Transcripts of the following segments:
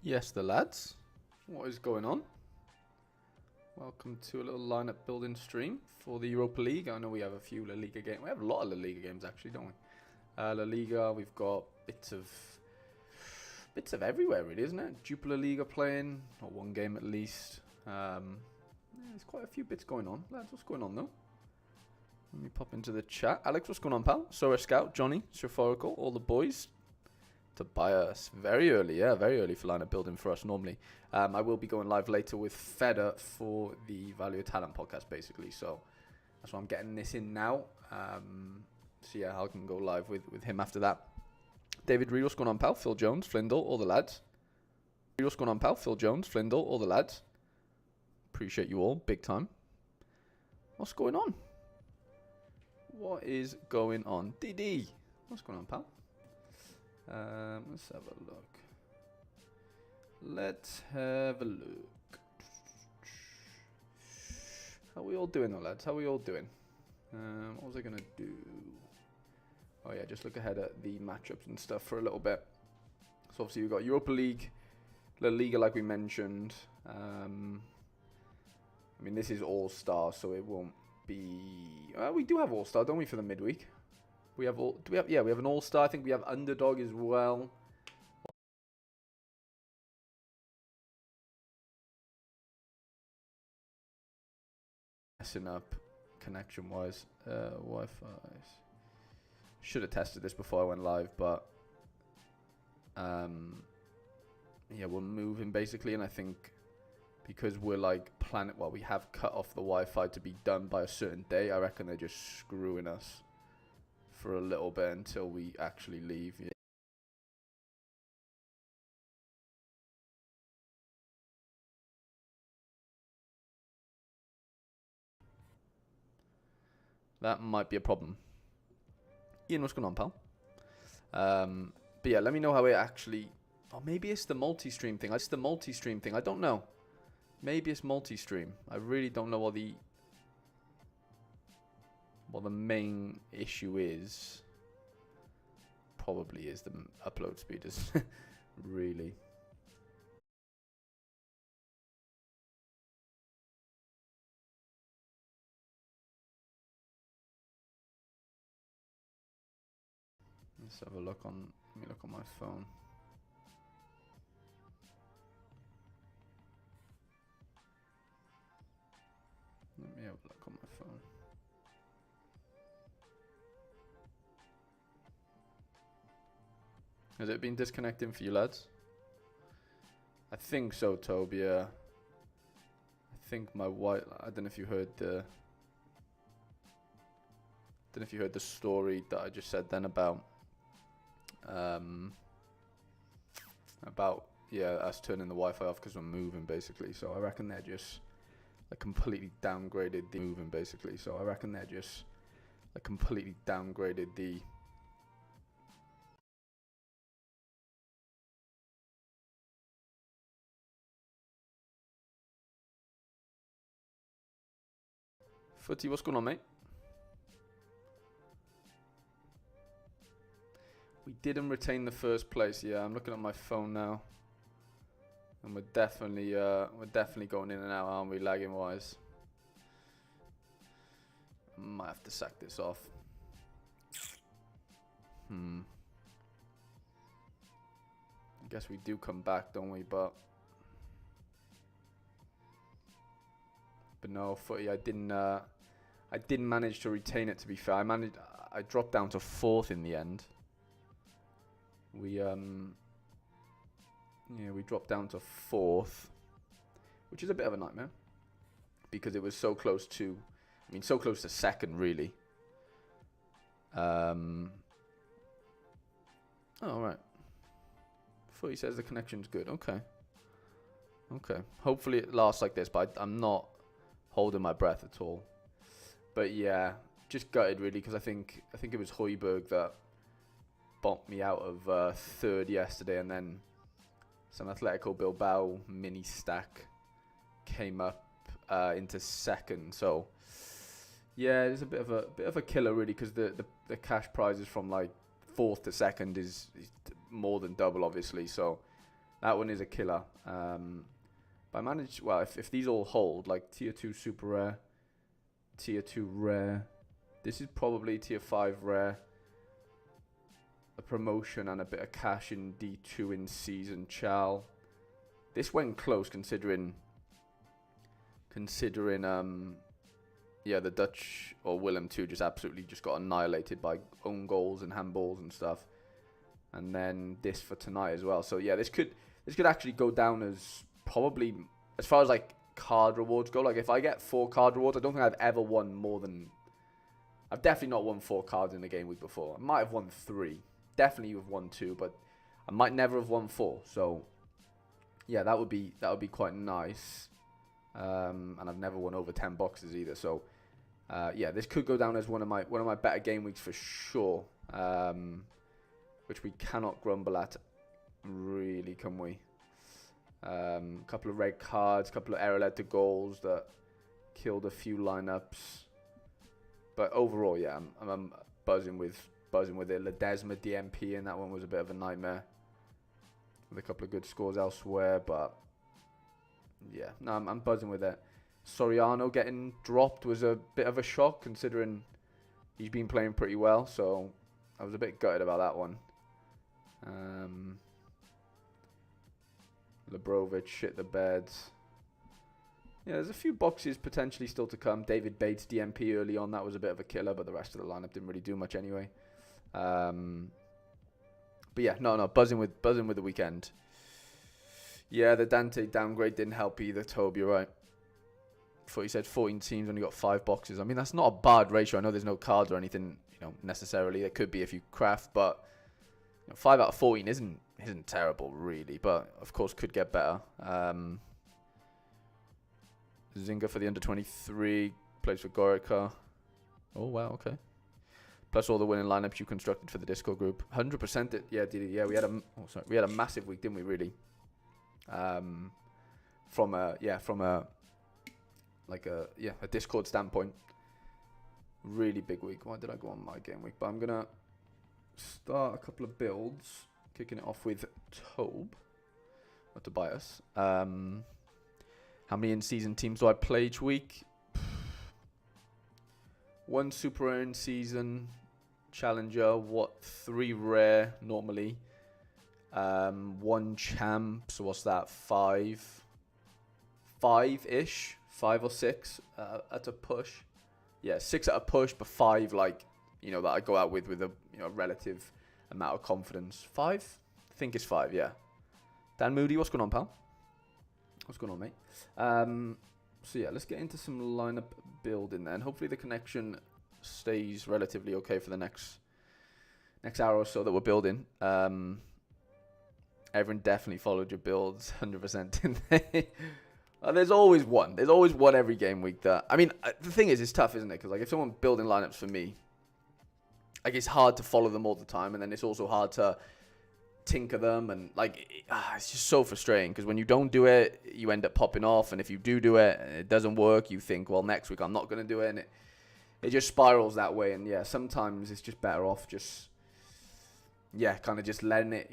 Yes, the lads. What is going on? Welcome to a little lineup building stream for the Europa League. I know we have a few La Liga games. We have a lot of La Liga games actually, don't we? La Liga, we've got bits of everywhere really, isn't it? Jupiler Liga playing, or one game at least. There's quite a few bits going on. Lads, what's going on though? Let me pop into the chat. Alex, what's going on, pal? Sorare Scout, Johnny, Sirforical, all the boys. Tobias, very early for lineup building for us normally. I will be going live later with Feder for the Value of Talent podcast, basically. So that's why I'm getting this in now. So yeah, I can go live with him after that. David Reed, what's going on, pal? Phil Jones, Flindle, all the lads. What's going on, pal? Phil Jones, Flindle, all the lads. Appreciate you all, big time. What's going on? What is going on? DD, what's going on, pal? Let's have a look. Let's have a look. How are we all doing though, lads? How are we all doing? What was I going to do? Oh yeah, just look ahead at the matchups and stuff for a little bit. So obviously we've got Europa League, La Liga like we mentioned. I mean, this is All-Star, so it won't be... we do have All-Star, don't we, for the midweek? We have all. Do we have? Yeah, we have an All-Star. I think we have Underdog as well. Messing up connection-wise. Wi-Fi. Should have tested this before I went live, but yeah, we're moving basically, and I think because we're like planning. Well, we have cut off the Wi-Fi to be done by a certain day. I reckon they're just screwing us for a little bit until we actually leave. Yeah. That might be a problem. Ian, what's going on, pal? But yeah, let me know how it actually... Oh, maybe it's the multi-stream thing. It's the multi-stream thing. I don't know. Maybe it's multi-stream. I really don't know what the main issue is. Probably is the upload speed is really. Let's have a look on. Let me look on my phone. Let me have a look on my phone. Has it been disconnecting for you, lads? I think so, Tobia. I think my wife. I don't know if you heard the. Don't know if you heard the story that I just said then about. Yeah, us turning the Wi-Fi off because we're moving basically. So I reckon they're just completely downgraded the moving basically. So I reckon they're just completely downgraded the. Footy, what's going on, mate? We didn't retain the first place. Yeah, I'm looking at my phone now, and we're definitely going in and out, aren't we, lagging wise? Might have to sack this off. I guess we do come back, don't we? But no, Footy. I didn't manage to retain it. To be fair, I dropped down to 4th in the end. We dropped down to 4th, which is a bit of a nightmare because it was so close to, so close to 2nd really. Oh right. Footy says the connection's good. Okay. Hopefully it lasts like this, but I'm not holding my breath at all. But yeah, just gutted really because I think it was Højbjerg that bumped me out of 3rd yesterday, and then some Atletico Bilbao mini stack came up into 2nd. So yeah, it's a bit of a killer really because the cash prizes from 4th to 2nd is more than double obviously. So That one is a killer. But I managed, well, if these all hold, like tier 2 super rare, tier 2 rare, this is probably tier 5 rare, a promotion and a bit of cash in D2 in season Chal. This went close considering yeah, the Dutch or Willem 2 just absolutely just got annihilated by own goals and handballs and stuff. And then this for tonight as well. So yeah, this could actually go down as probably, as far as like card rewards go. Like if I get 4 card rewards, I don't think I've ever won more than, I've definitely not won 4 cards in a game week before. I might have won 3. Definitely have won 2, but I might never have won 4. So yeah, that would be quite nice. And I've never won over 10 boxes either. So yeah, this could go down as one of my better game weeks for sure. Which we cannot grumble at, really, can we? Couple of red cards, couple of error led to goals that killed a few lineups. But overall, yeah, I'm buzzing with it. Ledesma DMP, and that one was a bit of a nightmare. With a couple of good scores elsewhere, but yeah, no, I'm buzzing with it. Soriano getting dropped was a bit of a shock considering he's been playing pretty well, so I was a bit gutted about that one. Labrovic shit the bed. Yeah, there's a few boxes potentially still to come. David Bates DMP early on, that was a bit of a killer, but the rest of the lineup didn't really do much anyway. But yeah, no, buzzing with the weekend. Yeah, the Dante downgrade didn't help either, Toby, you're right. Thought you said 14 teams, only got 5 boxes. I mean, that's not a bad ratio. I know there's no cards or anything, necessarily. It could be if you craft, but 5 out of 14 isn't terrible, really. But, of course, could get better. Zinga for the under-23, plays for Gorica. Oh, wow, okay. Plus all the winning lineups you constructed for the Discord group. 100% it. Yeah, we had a massive week, didn't we, really? From a Discord standpoint. Really big week. Why did I go on my game week? But I'm going to start a couple of builds. Kicking it off with Tobe. Or Tobias. How many in-season teams do I play each week? 1 super rare in season. Challenger. 3 rare normally. 1 champ. So what's that? 5. 5-ish. 5 or 6 at a push. Yeah, 6 at a push, but 5 that I go out with a relative amount of confidence. 5? I think it's 5, yeah. Dan Moody, what's going on, pal? What's going on, mate? So yeah, let's get into some lineup building then. Hopefully the connection stays relatively okay for the next hour or so that we're building. Everyone definitely followed your builds, 100%, didn't they? There's always one. There's always one every game week that... I mean, the thing is, it's tough, isn't it? Because if someone building lineups for me, it's hard to follow them all the time, and then it's also hard to tinker them, and it's just so frustrating, because when you don't do it, you end up popping off, and if you do it, and it doesn't work, you think, well, next week I'm not going to do it, and it just spirals that way, and yeah, sometimes it's just better off just letting it,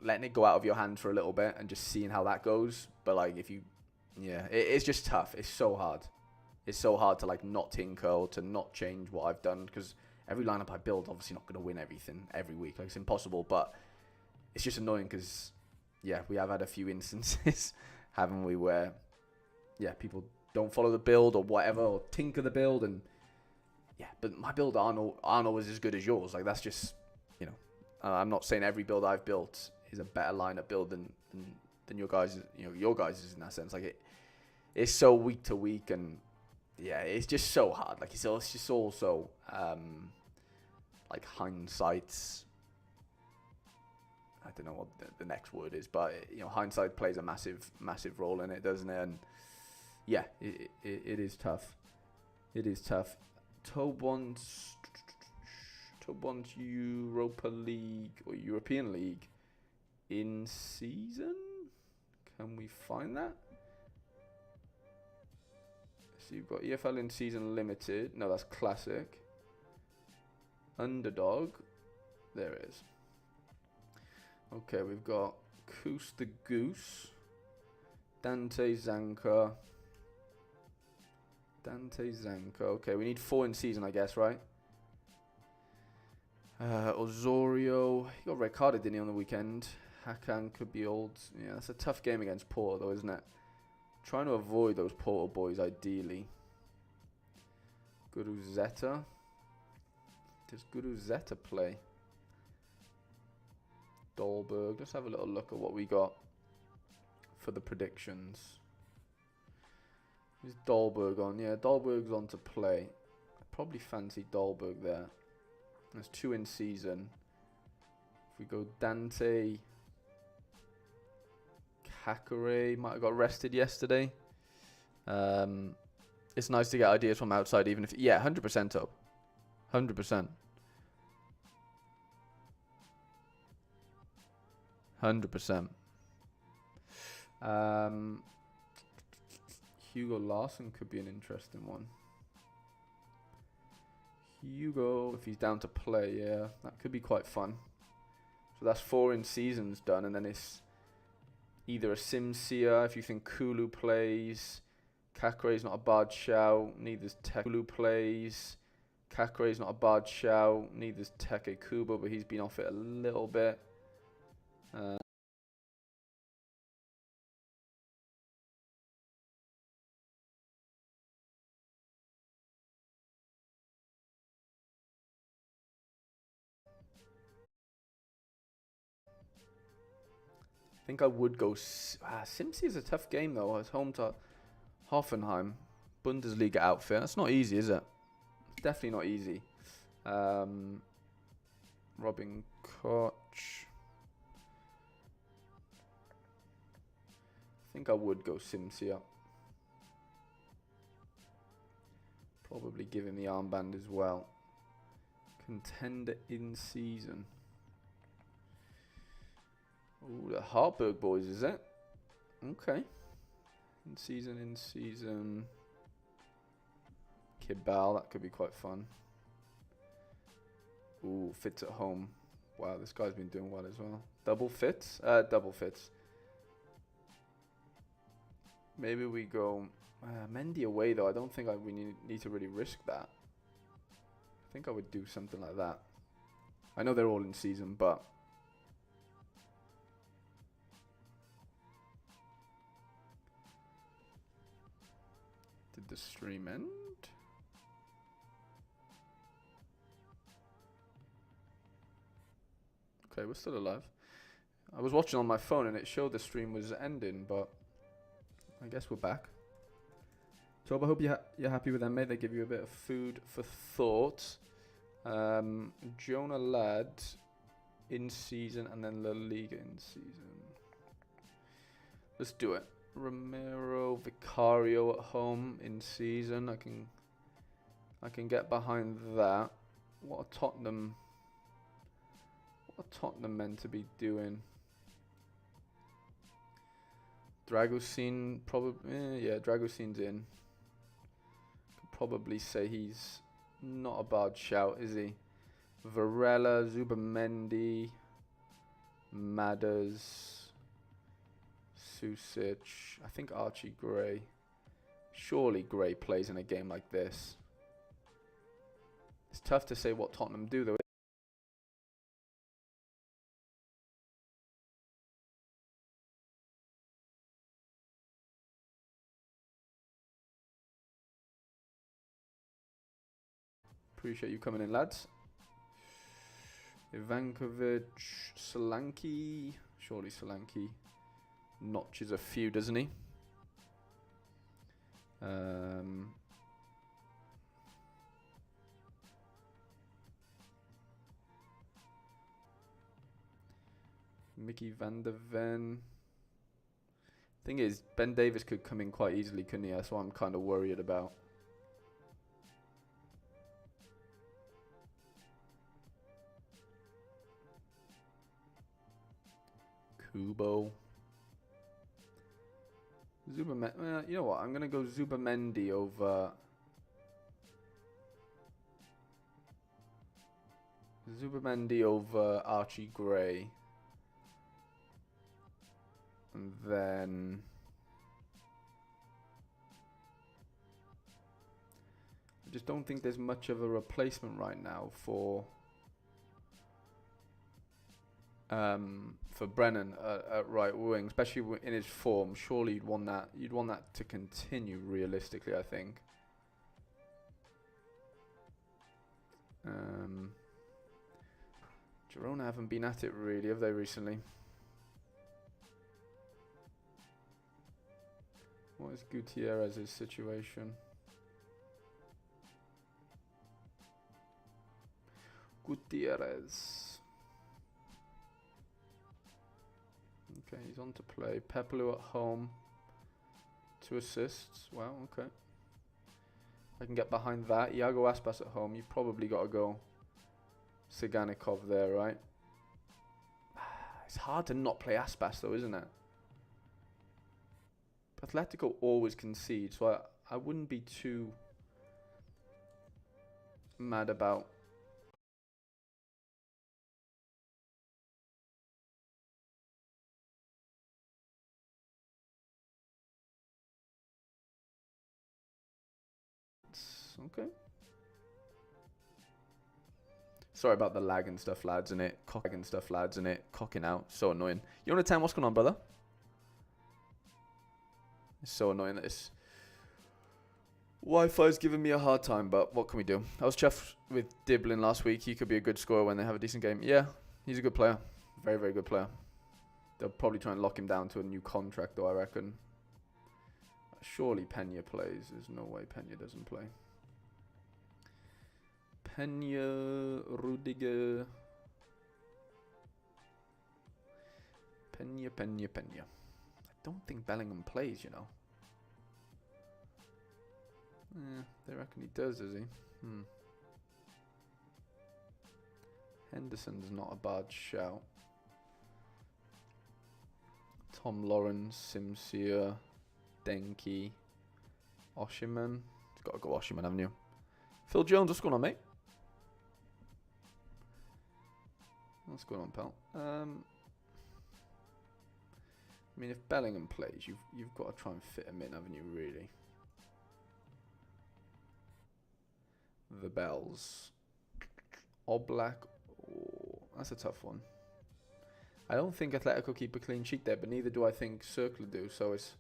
letting it go out of your hand for a little bit, and just seeing how that goes. But if you... Yeah, it's just tough. It's so hard. It's so hard to not tinker or to not change what I've done, because every lineup I build, obviously not going to win everything every week. It's impossible, but it's just annoying because, yeah, we have had a few instances, haven't we, where, yeah, people don't follow the build or whatever, or tinker the build, and yeah, but my build aren't always as good as yours. That's just, I'm not saying every build I've built is a better lineup build than your guys, your guys is in that sense. It's so week to week, and yeah, it's just so hard. It's just also hindsight. I don't know what the next word is, but hindsight plays a massive role in it, doesn't it? And yeah, it is tough. It is tough. Tobon's Europa League or European League in season. Can we find that? So you've got EFL in season limited. No, that's classic. Underdog. There it is. Okay, we've got Koos the Goose. Dante Zanka. Okay, we need 4 in season, I guess, right? Osorio. He got red carded, didn't he, on the weekend? Hakan could be old. Yeah, it's a tough game against Porto, though, isn't it? Trying to avoid those Porto boys, ideally. Guruzeta. Does Guruzeta play? Dolberg. Let's have a little look at what we got for the predictions. Is Dolberg on? Yeah, Dolberg's on to play. I probably fancy Dolberg there. There's 2 in season. If we go Dante, Kakare might have got rested yesterday. It's nice to get ideas from outside, even if 100% up, 100%. 100%. Hugo Larson could be an interesting one. Hugo, if he's down to play, yeah, that could be quite fun. So that's 4 in seasons done, and then it's either a Simsia if you think Kulu plays. Kakure's not a bad shout. Neither's Kulu plays. Kakure's not a bad shout. Neither's Teke Kubo, but he's been off it a little bit. I think I would go. Simsi is a tough game though. It's home to Hoffenheim, Bundesliga outfit. That's not easy, is it? It's definitely not easy. Robin Koch. I think I would go Simsia. Probably give him the armband as well. Contender in season. Ooh, the Hartberg boys, is it? Okay. In season. Kibal, that could be quite fun. Ooh, fits at home. Wow, this guy's been doing well as well. Double fits? Double fits. Maybe we go Mendy away, though. I don't think we need to really risk that. I think I would do something like that. I know they're all in season, but... Did the stream end? Okay, we're still alive. I was watching on my phone and it showed the stream was ending, but I guess we're back. Tob, I hope you're happy with them, mate. They give you a bit of food for thought. Jonah Ladd in season and then La Liga in season. Let's do it. Romero, Vicario at home in season. I can get behind that. What are Tottenham meant to be doing? Dragusin probably. Yeah, Dragusin's in. Could probably say he's not a bad shout, is he? Varela, Zubamendi, Madders. Susic, I think Archie Gray. Surely Gray plays in a game like this. It's tough to say what Tottenham do though. Appreciate you coming in, lads. Ivankovic, Solanke. Surely Solanke notches a few, doesn't he? Mickey van der Ven. Thing is, Ben Davis could come in quite easily, couldn't he? That's what I'm kind of worried about. Kubo. Zubamendi. You know what? I'm going to go Zubamendi over... Archie Gray. And then I just don't think there's much of a replacement right now for Brennan at right wing, especially in his form. Surely you'd want that to continue realistically, I think. Girona haven't been at it really, have they, recently? What is Gutierrez's situation? Gutierrez. Okay, he's on to play. Pepelu at home. 2 assists. Wow, okay. I can get behind that. Iago Aspas at home. You've probably got to go Siganikov there, right? It's hard to not play Aspas though, isn't it? Atletico always concede, so I wouldn't be too mad about okay. Sorry about the lag and stuff, lads, and it cocking out. So annoying. You want to tell me what's going on, brother? It's so annoying that this Wi-Fi's giving me a hard time, but what can we do? I was chuffed with Diblin last week. He could be a good scorer when they have a decent game. Yeah, he's a good player. Very, very good player. They'll probably try and lock him down to a new contract, though, I reckon. Surely Pena plays. There's no way Pena doesn't play. Pena, Rudiger. Pena. I don't think Bellingham plays, you know. They reckon he does he? Henderson's not a bad shout. Tom Lawrence, Simsia, Denki, Oshiman. It's got to go Oshiman, haven't you? Phil Jones, what's going on, mate? What's going on, pal? I mean, if Bellingham plays, you've got to try and fit him in, haven't you, really? The Bells. Oblak. Oh, that's a tough one. I don't think Atletico keep a clean sheet there, but neither do I think Cercle do. So it's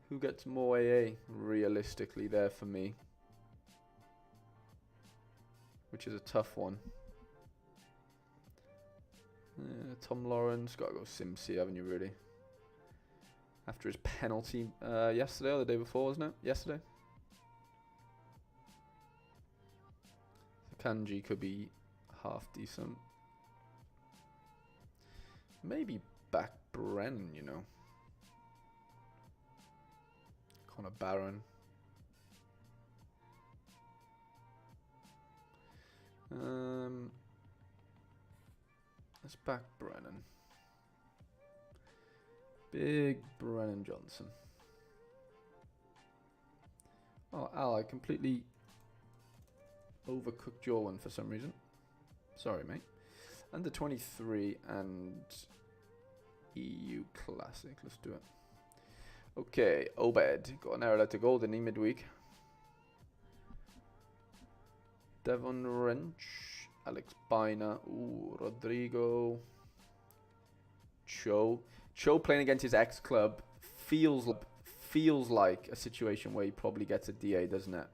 who gets more AA realistically there for me. Which is a tough one. Tom Lawrence. Got to go Simsi, haven't you, really? After his penalty yesterday or the day before, wasn't it? Yesterday. Kanji could be half decent. Maybe back Brennan, you know. Connor Barron. Let's back Brennan. Big Brennan Johnson. Oh, Al, I completely overcooked your one for some reason. Sorry, mate. Under 23 and EU Classic. Let's do it. Okay, Obed. Got an error to goal, didn't he, midweek? Devon Wrench. Alex Biner. Ooh, Rodrigo. Cho playing against his ex-club feels like a situation where he probably gets a DA, doesn't it?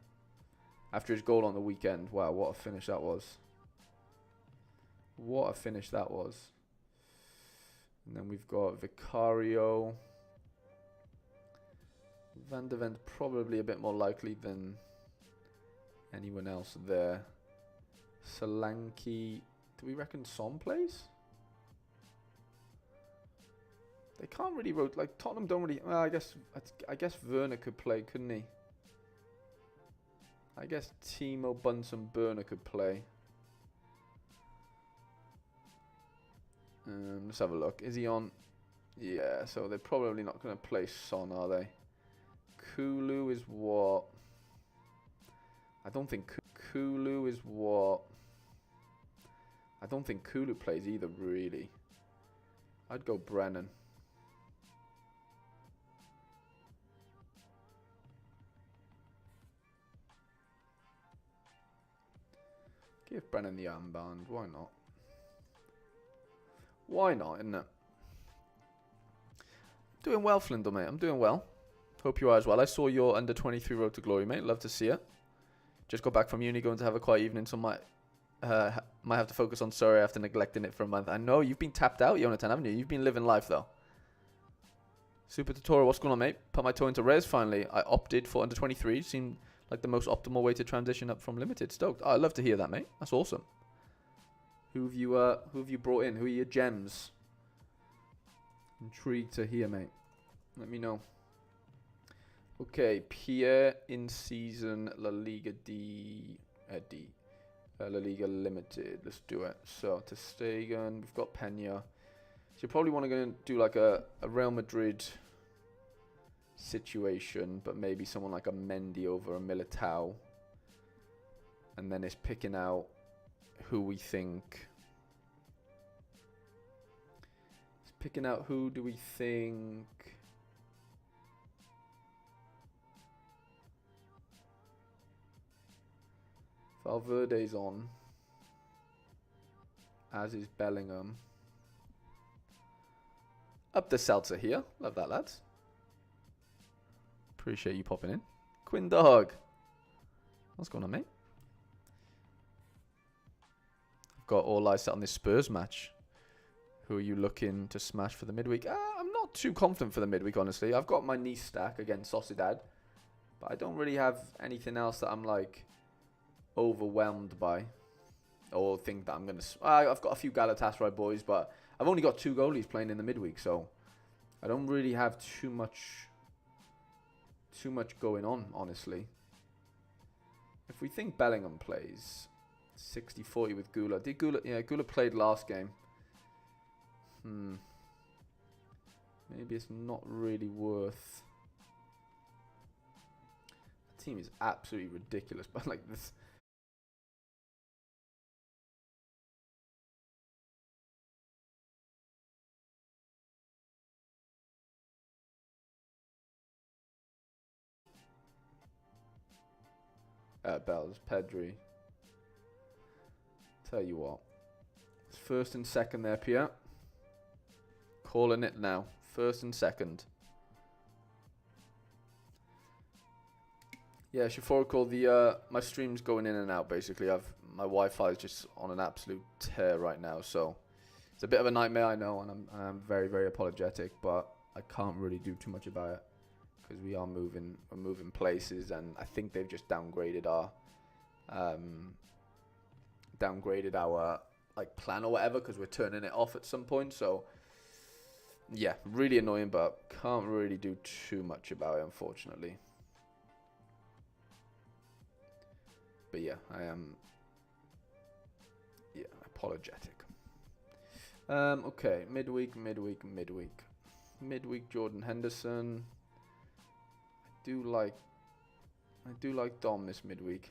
After his goal on the weekend. Wow, what a finish that was. What a finish that was. And then we've got Vicario. Van de Ven probably a bit more likely than anyone else there. Solanke. Do we reckon Son plays? They can't really rotate. Like Tottenham don't really. Well, I guess Werner could play, couldn't he? I guess Timo, Bunsen, Burner could play. Let's have a look. Is he on? Yeah, so they're probably not going to play Son, are they? Kulu is what? I don't think Kulu is what? I don't think Kulu plays either, really. I'd go Brennan. Give Brennan the armband. Why not? Why not, isn't it? Doing well, Flindle, mate. I'm doing well. Hope you are as well. I saw your under 23 road to glory, mate. Love to see it. Just got back from uni, going to have a quiet evening, so might have to focus on Sorare after neglecting it for a month. I know you've been tapped out, Jonathan, haven't you? You've been living life though. Super tutorial, what's going on, mate? Put my toe into res finally. I opted for under 23. Seemed like the most optimal way to transition up from limited. Stoked. Oh, I'd love to hear that, mate. That's awesome. Who have you brought in? Who are your gems? Intrigued to hear, mate. Let me know. Okay, Pierre in season La Liga La Liga Limited. Let's do it. So to Stegen, we've got Pena. So you probably want to go and do like a Real Madrid situation, but maybe someone like a Mendy over a Militao. And then it's picking out who we think. It's picking out who do we think. Valverde's on, as is Bellingham. Up the Seltzer here. Love that, lads. Appreciate you popping in. Quinn Dog. What's going on, mate? I've got all eyes set on this Spurs match. Who are you looking to smash for the midweek? I'm not too confident for the midweek, honestly. I've got my Nice stack against Sociedad, but I don't really have anything else that I'm like overwhelmed by, or think that I'm gonna. I've got a few Galatasaray boys, but I've only got 2 goalies playing in the midweek, so I don't really have too much going on, honestly. If we think Bellingham plays 60-40 with Gula, Gula played last game. Maybe it's not really worth. The team is absolutely ridiculous, but like this. Bells, Pedri. Tell you what. It's first and second there, Pierre. Calling it now. First and second. Yeah, Shaforical, my stream's going in and out basically. My Wi-Fi is just on an absolute tear right now, so it's a bit of a nightmare, I know, and I'm very, very apologetic, but I can't really do too much about it. Because we're moving places, and I think they've just downgraded our like plan or whatever, because we're turning it off at some point. So yeah, really annoying, but can't really do too much about it, unfortunately. But yeah, I am apologetic. Okay, midweek, Jordan Henderson. I do like Dom this midweek.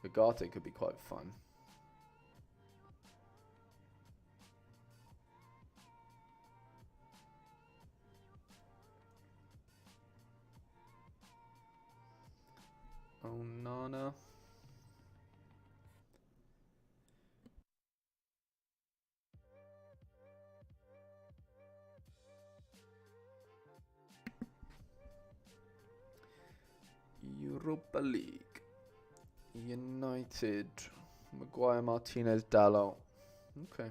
Ugarte could be quite fun. Onana. Europa League. United. Maguire, Martinez, Dalot. Okay.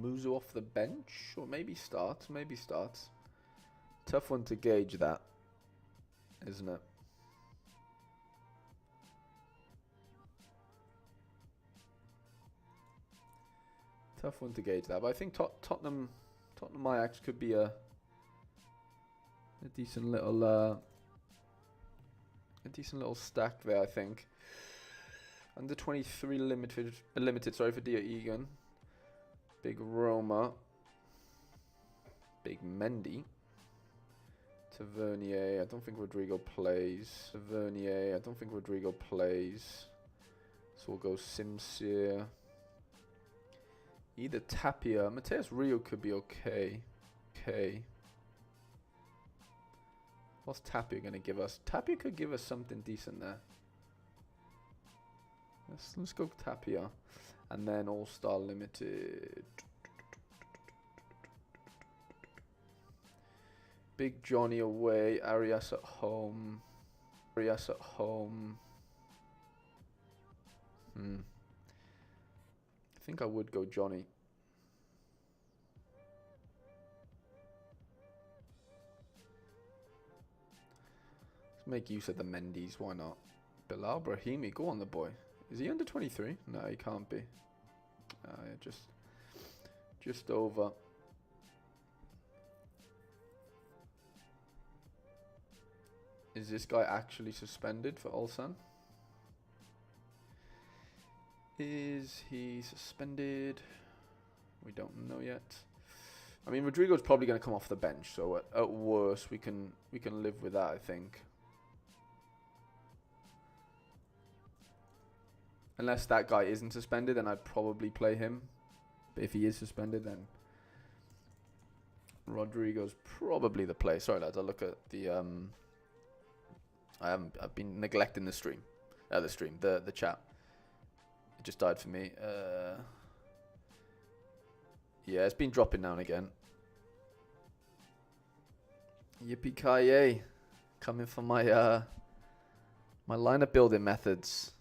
Muzo off the bench, or maybe starts. Tough one to gauge that, isn't it? Tough one to gauge that, but I think Tottenham Ajax could be a decent little stack there, I think. Under 23 limited. Sorry for Dia Egan. Big Roma. Big Mendy. Tavernier. I don't think Rodrigo plays. So we'll go Simsier. Either Tapia. Mateus Rio could be okay. What's Tapia going to give us? Tapia could give us something decent there. Let's go Tapia. And then All-Star Limited. Big Johnny away. Arias at home. Arias at home. I think I would go Johnny. Let's make use of the Mendy's. Why not? Bilal Brahimi. Go on, the boy. Is he under 23? No, he can't be. Yeah, just over. Is this guy actually suspended for Ulsan? Is he suspended? We don't know yet. I mean, Rodrigo's probably going to come off the bench, so at worst we can live with that, I think. Unless that guy isn't suspended, then I'd probably play him. But if he is suspended, then Rodrigo's probably the play. Sorry, lads. I'll look at the I've been neglecting the stream. The chat. It just died for me. Yeah, it's been dropping now and again. Yippee-ki-yay. Coming for my my lineup building methods.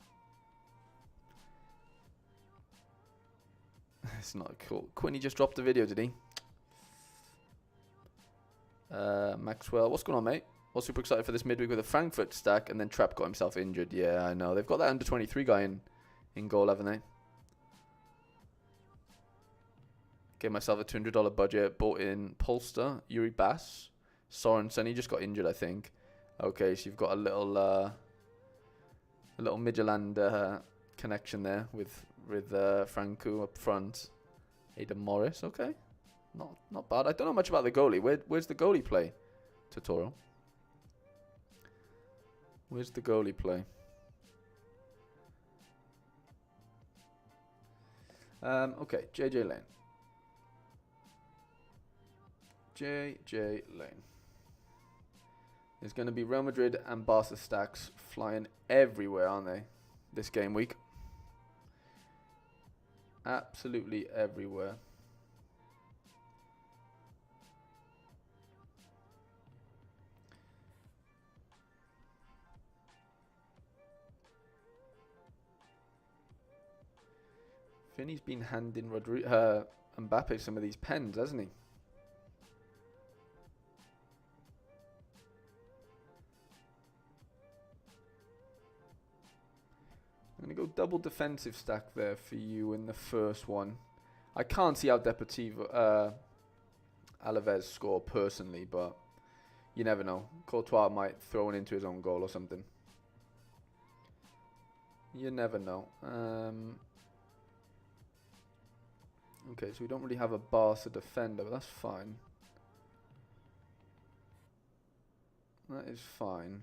It's not cool. Quinny just dropped a video, did he? Maxwell, what's going on, mate? I was super excited for this midweek with a Frankfurt stack, and then Trapp got himself injured. Yeah, I know. They've got that under 23 guy in goal, haven't they? Gave myself a $200 budget. Bought in Polster, Yuri Bass, Sorensen. He just got injured, I think. Okay, so you've got a little Midtjylland connection there with Franco up front. Aidan Morris, okay. Not bad. I don't know much about the goalie. Where's the goalie play? Tutorial. Where's the goalie play? Okay, JJ Lane. JJ Lane. There's going to be Real Madrid and Barca stacks flying everywhere, aren't they? This game week. Absolutely everywhere. Vinny's been handing Mbappe some of these pens, hasn't he? I'm going to go double defensive stack there for you in the first one. I can't see how Deportivo Alaves score personally, but you never know. Courtois might throw it into his own goal or something. You never know. Okay, so we don't really have a Barca defender, but that's fine. That is fine.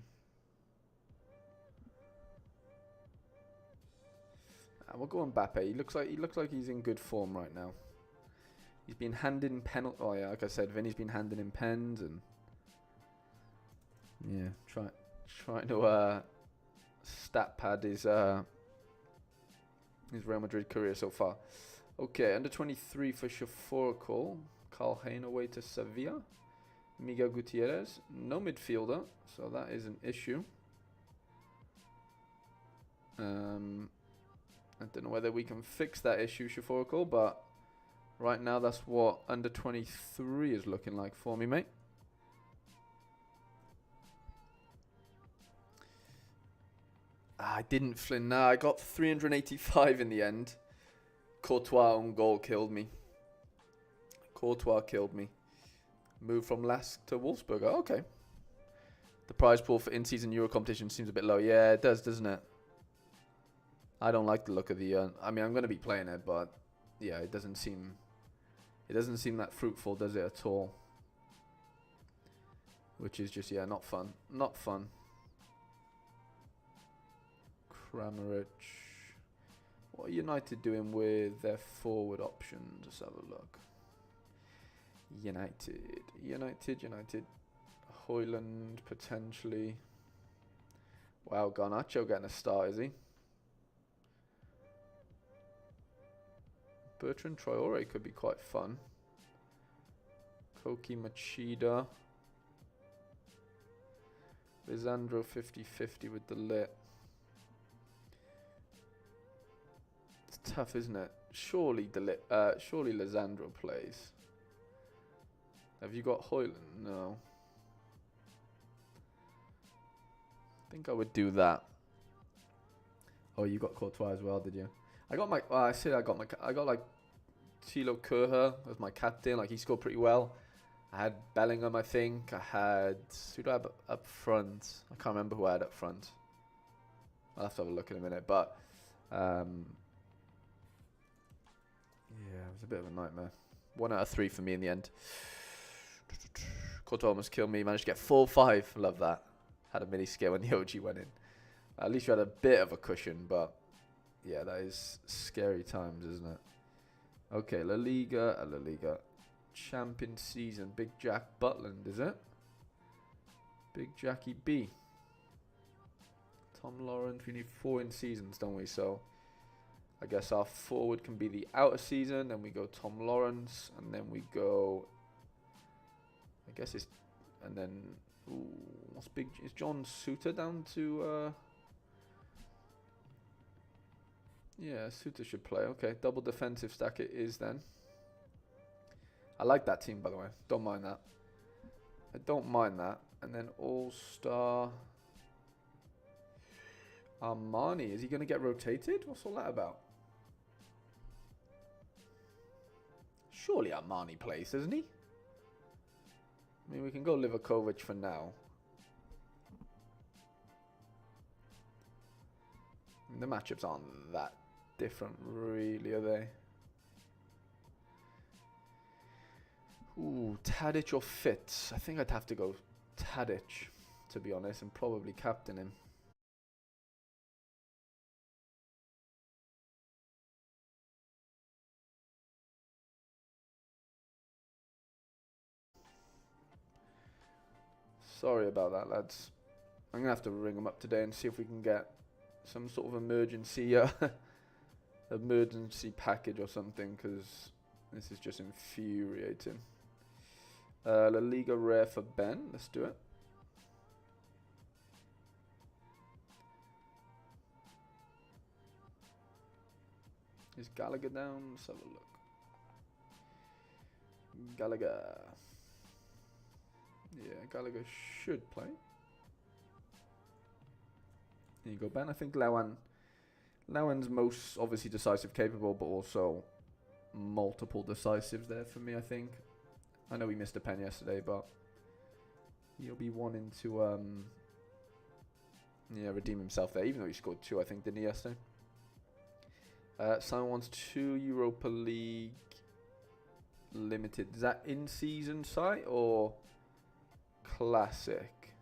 We'll go on Mbappe. He looks like he's in good form right now. He's been handed in penalty. Oh yeah, like I said, Vinny's been handing in pens and yeah, trying to stat pad his Real Madrid career so far. Okay, under 23 for Shaforocal. Carl Hayne away to Sevilla. Miguel Gutierrez, no midfielder, so that is an issue. I don't know whether we can fix that issue, Shaforocal, but right now that's what under 23 is looking like for me, mate. I didn't Flynn. Nah, I got 385 in the end. Courtois on goal killed me. Courtois killed me. Moved from Lask to Wolfsburg. Oh, okay. The prize pool for in-season Euro competition seems a bit low. Yeah, it does, doesn't it? I don't like the look of the. I mean, I'm going to be playing it, but yeah, it doesn't seem that fruitful, does it at all? Which is just not fun. Not fun. Kramaric. What are United doing with their forward options? Let's have a look. United. Hoyland potentially. Wow, Garnacho getting a start, is he? Bertrand Traore could be quite fun. Koki Machida. Lisandro 50-50 with the lit. It's tough, isn't it? Surely surely Lisandro plays. Have you got Hoyland? No. I think I would do that. Oh, you got Courtois as well, did you? I got my. I said I got like Thilo Kerr as my captain. Like he scored pretty well. I had Bellingham, I think. I had who do I have up front? I can't remember who I had up front. I'll have to have a look in a minute, but yeah, it was a bit of a nightmare. 1 out of 3 for me in the end. Courtois almost killed me. Managed to get 4-5. Love that. Had a mini scare when the OG went in. At least you had a bit of a cushion, but yeah, that is scary times, isn't it? Okay, La Liga. Champion season. Big Jack Butland, is it? Big Jackie B. Tom Lawrence. We need 4 in seasons, don't we? So I guess our forward can be the outer season. Then we go Tom Lawrence. And then we go... I guess it's... And then... Ooh, what's big? Is John Suter down to... Yeah, Suter should play. Okay, double defensive stack it is then. I like that team, by the way. Don't mind that. I don't mind that. And then All-Star... Armani. Is he going to get rotated? What's all that about? Surely Armani plays, doesn't he? I mean, we can go Livakovic for now. I mean, the matchups aren't that different, really, are they? Ooh, Tadic or Fitz? I think I'd have to go Tadic, to be honest, and probably captain him. Sorry about that, lads. I'm going to have to ring them up today and see if we can get some sort of emergency emergency package or something, because this is just infuriating. La Liga rare for Ben. Let's do it. Is Gallagher down? Let's have a look. Gallagher. Yeah, Gallagher should play. There you go, Ben. I think Lauan's most obviously decisive capable, but also multiple decisives there for me, I think. I know he missed a pen yesterday, but he'll be wanting to redeem himself there, even though he scored 2, I think, didn't he, yesterday? Simon wants 2 Europa League limited. Is that in-season site or classic?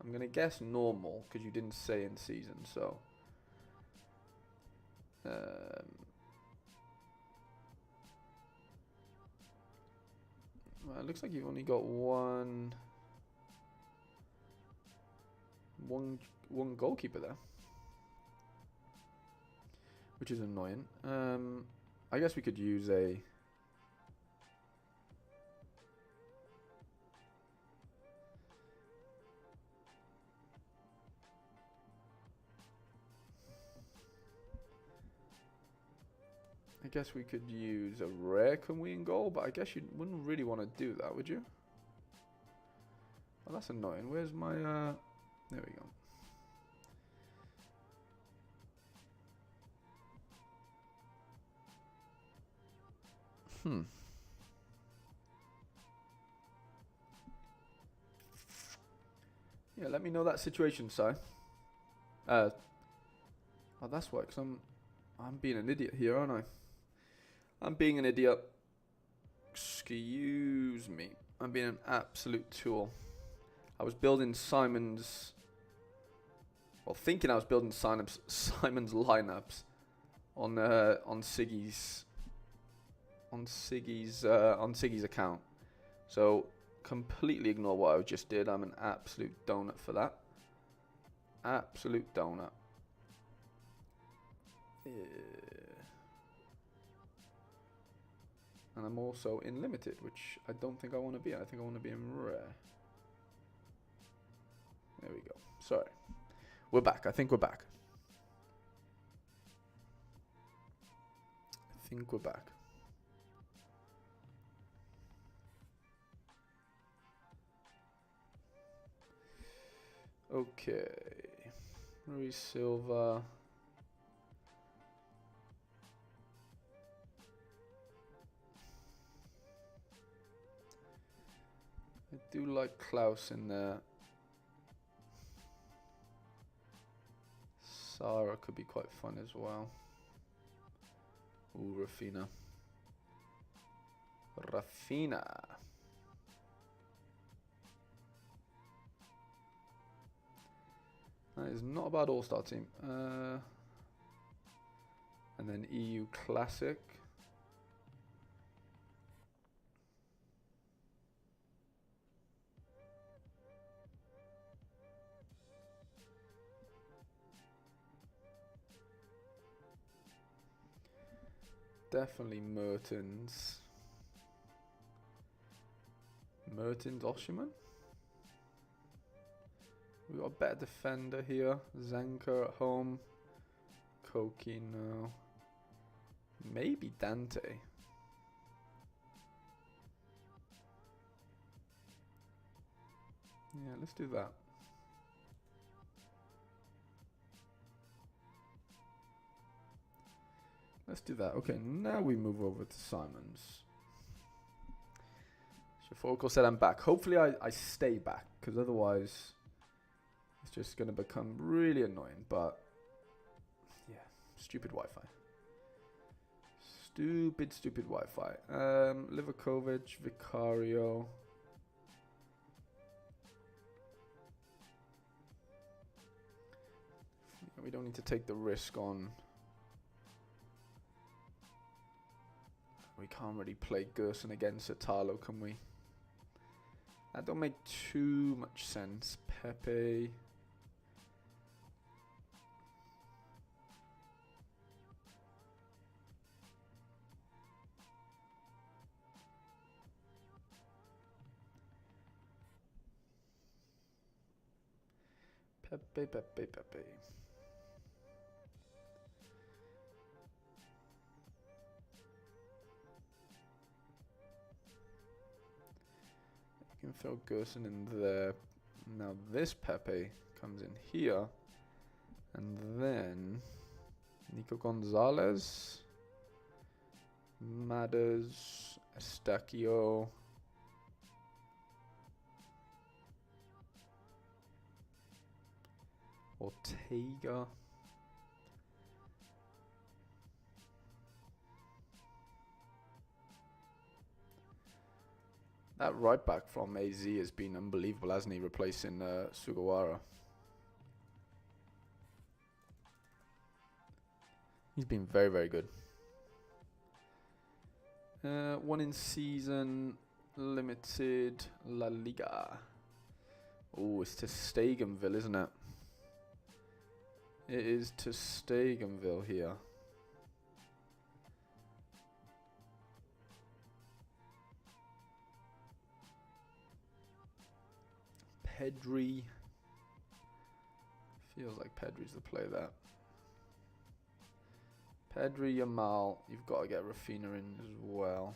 I'm going to guess normal, because you didn't say in-season, so... Well, it looks like you've only got one goalkeeper there, which is annoying. I guess we could use a... I guess we could use a rare Kamui in goal, but I guess you wouldn't really want to do that, would you? Well, that's annoying. Where's my... There we go. Yeah, let me know that situation, Si. Oh, that's why, because I'm being an idiot here, aren't I? I'm being an idiot. Excuse me. I'm being an absolute tool. I was building Simon's... Well, thinking I was building Simon's lineups on Siggy's account. So completely ignore what I just did. I'm an absolute donut for that. Absolute donut. Yeah. And I'm also in limited, which I don't think I want to be in. I think I want to be in rare. There we go. Sorry. We're back. I think we're back. I think we're back. Okay. Rui Silva. I do like Klaus in there. Sara could be quite fun as well. Ooh, Rafina. Rafina. That is not a bad all-star team. And then EU Classic. Definitely Mertens. Mertens Oshiman. We got a better defender here. Zanka at home. Koki, no. Maybe Dante. Yeah, let's do that. Let's do that. Okay, now we move over to Simons. Shafoco said I'm back. Hopefully I stay back, because otherwise it's just going to become really annoying. But yeah, stupid Wi-Fi. Stupid Wi-Fi. Livakovic, Vicario. We don't need to take the risk on. We can't really play Gerson against Italo, can we? That don't make too much sense. Pepe. Pepe. You can throw Gerson in there. Now this Pepe comes in here. And then Nico Gonzalez. Matters. Estacio. Ortega. That right back from AZ has been unbelievable, hasn't he? Replacing Sugawara. He's been very, very good. One in season, limited, La Liga. Oh, it's to Stegenville, isn't it? It is to Stegenville here. Pedri. Feels like Pedri's the play there. Pedri, Yamal. You've got to get Rafinha in as well.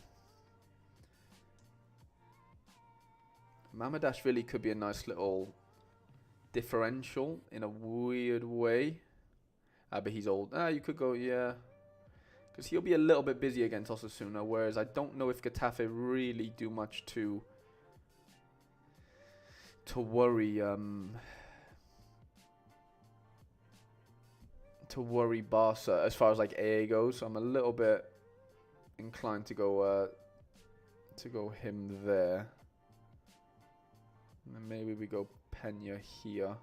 Mamadashvili could be a nice little differential in a weird way. But he's old. You could go, yeah. Because he'll be a little bit busy against Osasuna. Whereas I don't know if Getafe really do much to worry Barca as far as like AA goes. So I'm a little bit inclined to go him there. And then maybe we go Pena here.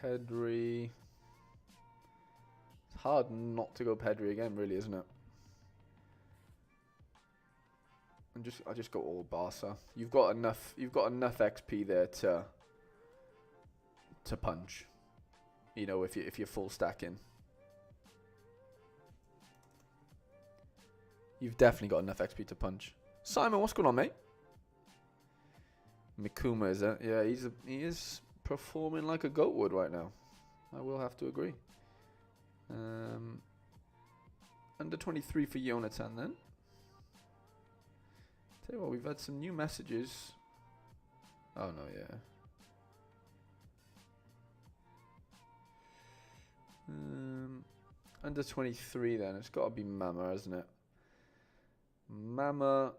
Pedri. It's hard not to go Pedri again, really, isn't it? And I just go all Barca. You've got enough XP there to punch. You know, if you're full stacking. You've definitely got enough XP to punch. Simon, what's going on, mate? Mikuma, is it? Yeah, he is performing like a goat would right now. I will have to agree. Under 23 for Jonathan then. Tell you what, we've had some new messages. Oh no, yeah. Under 23 then. It's got to be Mama, hasn't it? Mama.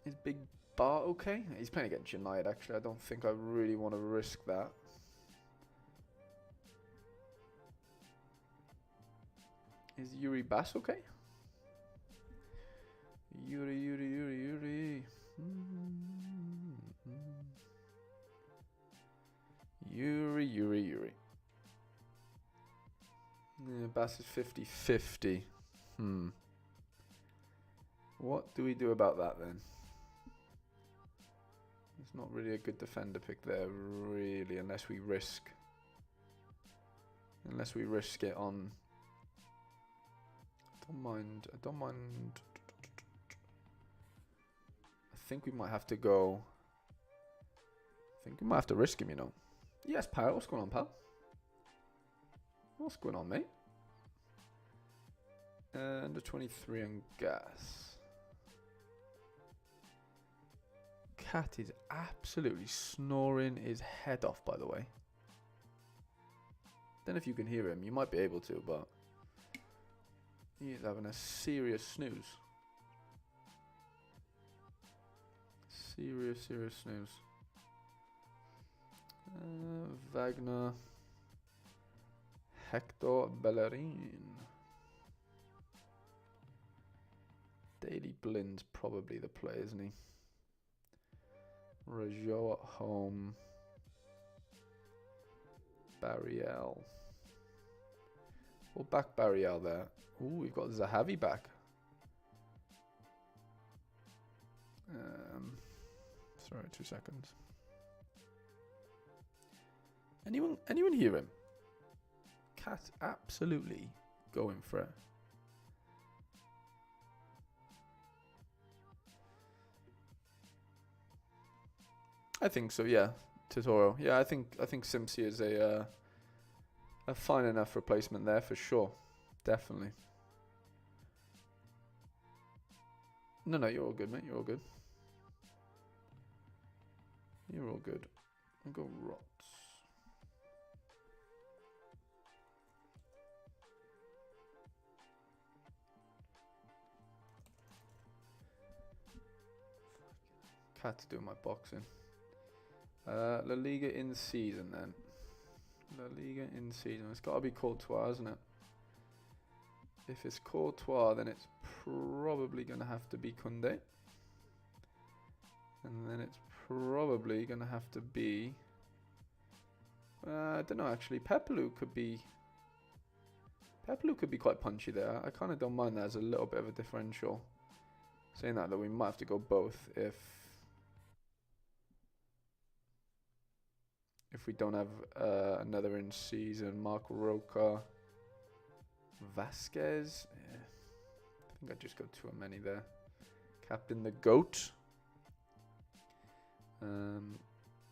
Is Big Bar okay? He's playing against United, actually. I don't think I really want to risk that. Is Yuri Bass okay? Yuri. Yuri. Yeah, Bass is 50-50. What do we do about that then? It's not really a good defender pick there, really, unless we risk it on. I don't mind. I think we might have to go. I think we might have to risk him, you know. Yes, pal. What's going on, pal? What's going on, mate? Under 23 on gas. Cat is absolutely snoring his head off, by the way. Don't know if you can hear him. You might be able to, but he is having a serious snooze. Serious snooze. Wagner. Hector Bellerin. Daily Blind's probably the play, isn't he? Rajo at home. Barriel. We'll back Barriel there. Ooh, we've got Zahavi back. Sorry, 2 seconds. Anyone hear him? Cat absolutely going for it. I think so, yeah. Tutorial. Yeah, I think Simpsy is a fine enough replacement there for sure. Definitely. No, you're all good, mate. You're all good. You're all good. I'll go Rots. Cat's doing my boxing. La Liga in season then. La Liga in season. It's got to be Courtois, isn't it? If it's Courtois, then it's probably going to have to be Koundé. And then it's probably going to have to be... I don't know, actually. Pepelu could be quite punchy there. I kind of don't mind that as a little bit of a differential. Saying that, though, we might have to go both if we don't have another in season. Mark Roca. Vasquez. Yeah. I think I just got too many there. Captain the GOAT.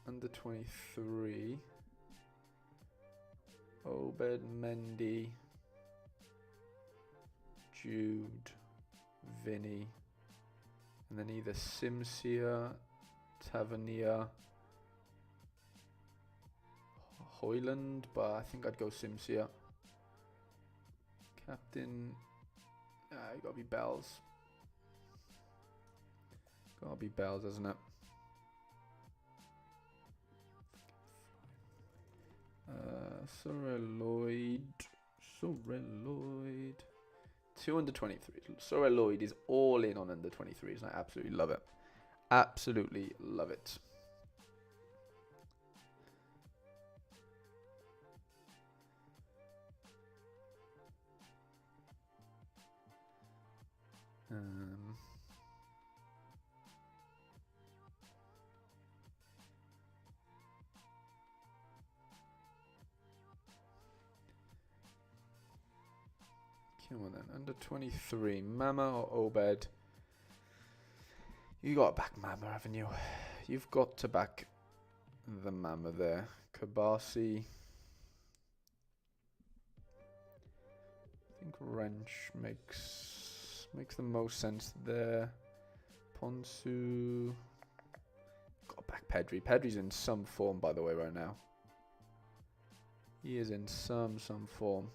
Under 23. Obed Mendy. Jude. Vinny. And then either Simsia, Tavernier, Hoyland, but I think I'd go Simsia. Captain, you gotta be Bells. Gotta be Bells, isn't it? Sorare Lloyd. 2 under 23. Sorare Lloyd is all in on under 23s, and I absolutely love it. Absolutely love it. Come on then, under 23, Mama or Obed? You got to back Mama, haven't you? You've got to back the Mama there. Kabasi. I think Wrench makes the most sense there. Ponsu. Got to back Pedri. Pedri's in some form, by the way, right now. He is in some form.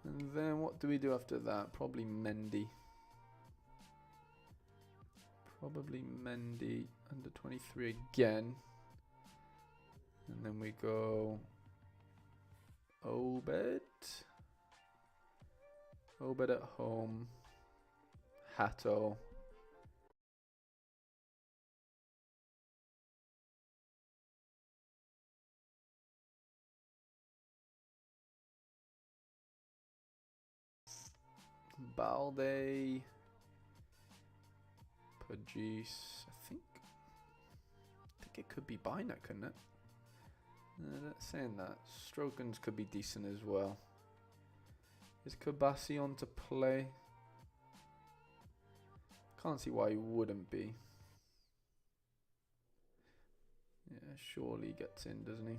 And then what do we do after that? Probably Mendy. Probably Mendy under 23 again. And then we go Obed. Obed at home. Hato. Balde. Pajis. I think it could be Bina, couldn't it? Saying that. Strokens could be decent as well. Is Kabasi on to play? Can't see why he wouldn't be. Yeah, surely gets in, doesn't he?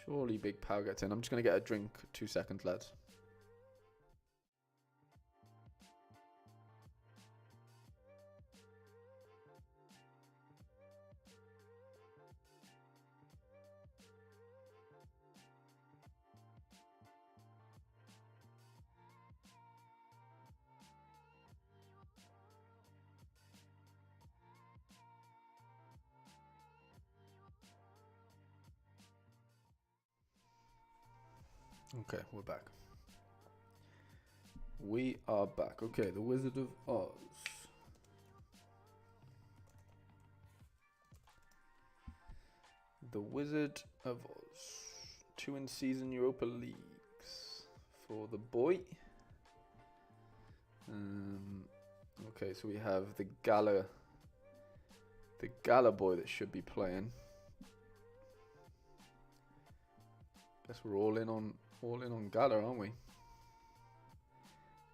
Surely Big Pow gets in. I'm just going to get a drink. 2 seconds, lads. Okay, we're back. We are back. Okay, the Wizard of Oz. The Wizard of Oz. 2 in-season Europa Leagues for the boy. Okay, so we have the Gala boy that should be playing. Guess we're all in on Gala, aren't we?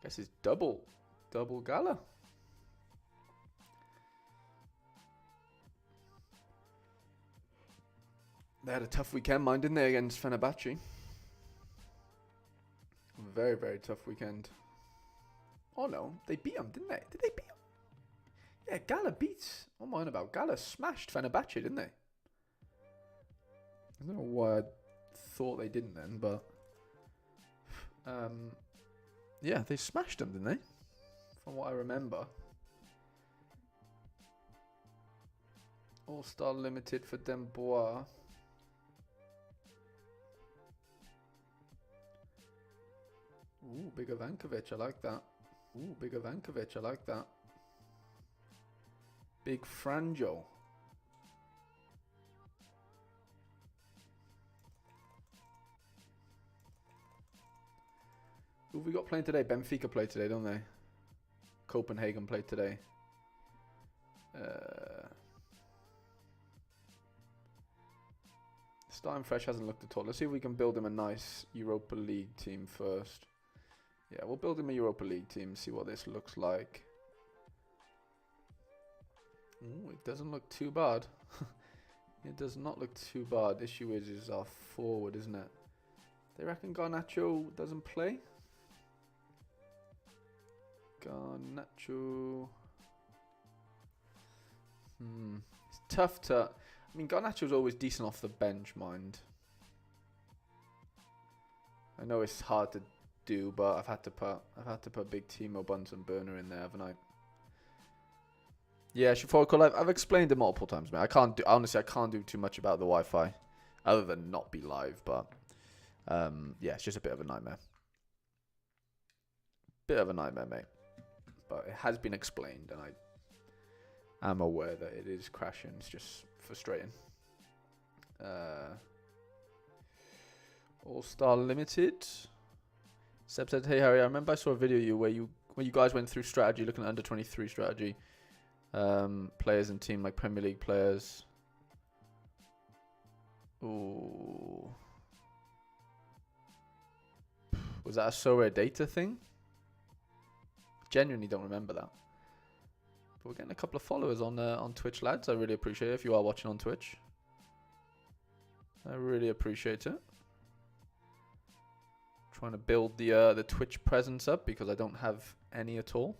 Guess it's double Gala. They had a tough weekend, didn't they, against Fenerbahce? Very, very tough weekend. Oh no, they beat them, didn't they? Did they beat them? Yeah, Gala beats. What am I on about? Gala smashed Fenerbahce, didn't they? I don't know why I thought they didn't then, but yeah, they smashed them, didn't they? From what I remember. All-Star Limited for Dembois. Ooh, big Ivankovic, I like that. Ooh, big Ivankovic, I like that. Big Franjo. Who have we got playing today? Benfica played today, don't they? Copenhagen played today. Starting fresh hasn't looked at all. Let's see if we can build him a nice Europa League team first. Yeah, we'll build him a Europa League team, see what this looks like. Ooh, it doesn't look too bad. It does not look too bad. Issue is our forward, isn't it? They reckon Garnacho doesn't play? Garnacho. It's tough to... I mean, Garnacho's always decent off the bench, mind. I know it's hard to do, but I've had to put big Timo Bunsen burner in there, haven't I? Yeah, Shafar, I've explained it multiple times, man. Honestly, I can't do too much about the Wi-Fi, other than not be live. But Yeah, it's just a bit of a nightmare. Bit of a nightmare, mate. But it has been explained, and I am aware that it is crashing. It's just frustrating. All-Star Limited. Seb said, "Hey Harry, I remember I saw a video of you where you guys went through strategy, looking at under 23 strategy, players and team like Premier League players." Ooh, was that a Sorare data thing? Genuinely don't remember that. But we're getting a couple of followers on Twitch, lads. I really appreciate it. If you are watching on Twitch, I really appreciate it. Trying to build the Twitch presence up because I don't have any at all.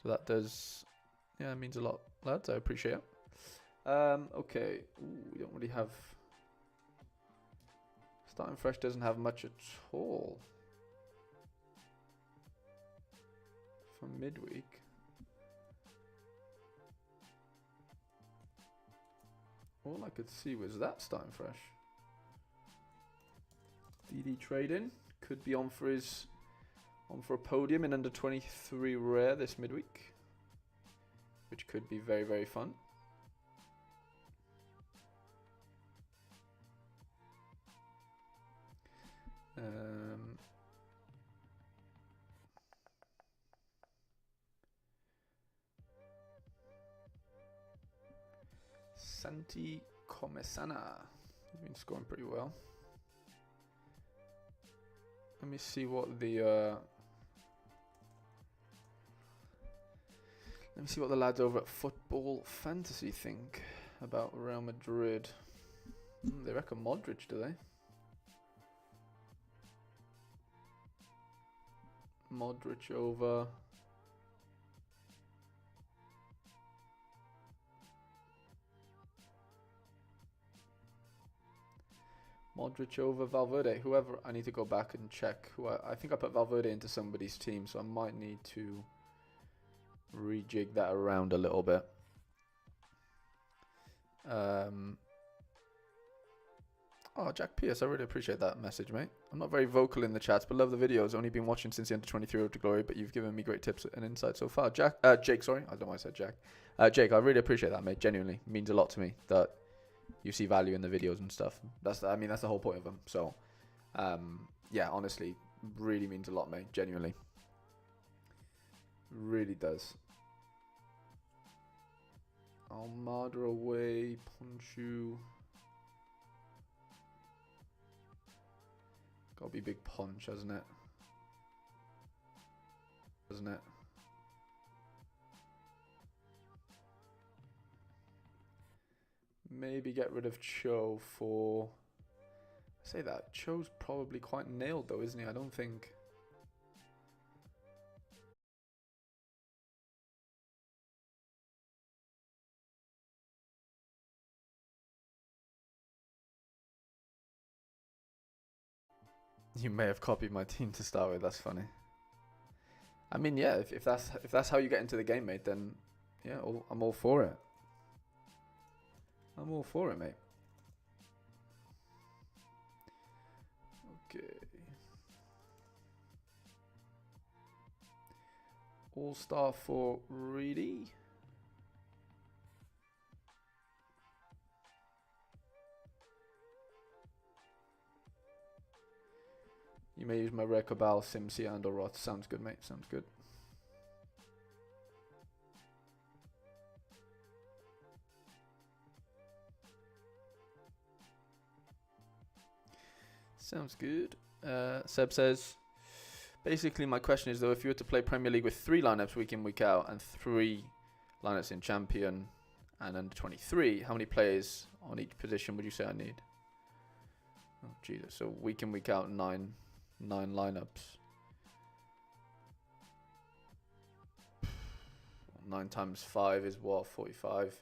So that does, yeah, it means a lot, lads. I appreciate it. Okay. Ooh, we don't really have. Starting fresh doesn't have much at all for midweek. All I could see was that starting fresh. DD trading could be on for a podium in under 23 rare this midweek, which could be very, very fun. Santi Comesana, he's been scoring pretty well. Let me see what the lads over at Football Fantasy think about Real Madrid. They reckon Modric, do they? Modric over. Modric over Valverde. Whoever, I need to go back and check. I think I put Valverde into somebody's team, so I might need to rejig that around a little bit. Oh, Jack Pierce, I really appreciate that message, mate. I'm not very vocal in the chats, but love the videos. Only been watching since the under 23 Road to Glory, but you've given me great tips and insight so far. Jake, sorry. I don't know why I said Jack. Jake, I really appreciate that, mate. Genuinely. It means a lot to me that you see value in the videos and stuff. That's the whole point of them. So, yeah, honestly, really means a lot, mate. Genuinely. Really does. Almada away. Ponchu. Gotta be big punch, hasn't it? Doesn't it? Maybe get rid of Cho for. I say that Cho's probably quite nailed though, isn't he? I don't think. You may have copied my team to start with. That's funny. I mean, yeah. If that's how you get into the game, mate, then yeah, I'm all for it. I'm all for it, mate. Okay. All-star for Reedy. You may use my Rekabal, Simsi, and or Rot. Sounds good, mate. Sounds good. Sounds good. Seb says, basically my question is though, if you were to play Premier League with 3 lineups week in, week out, and 3 lineups in Champion and under 23, how many players on each position would you say I need? Oh Jesus! So week in, week out, 9 lineups. 9 times 5 is what? 45.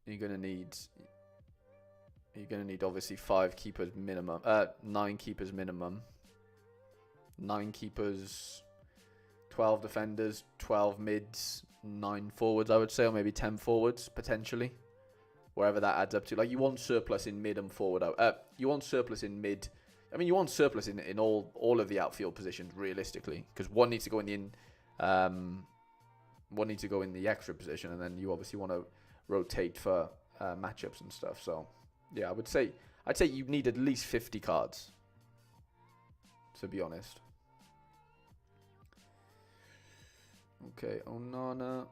You're gonna need obviously 5 keepers minimum. 9 keepers minimum. 9 keepers, 12 defenders, 12 mids, 9 forwards, I would say, or maybe 10 forwards potentially. wherever that adds up to. Like, you want surplus in mid and forward. You want surplus in mid. I mean, you want surplus in all of the outfield positions, realistically, because one needs to go in one needs to go in the extra position, and then you obviously want to rotate for matchups and stuff. So, yeah, I'd say you need at least 50 cards, to be honest. Okay, Onana.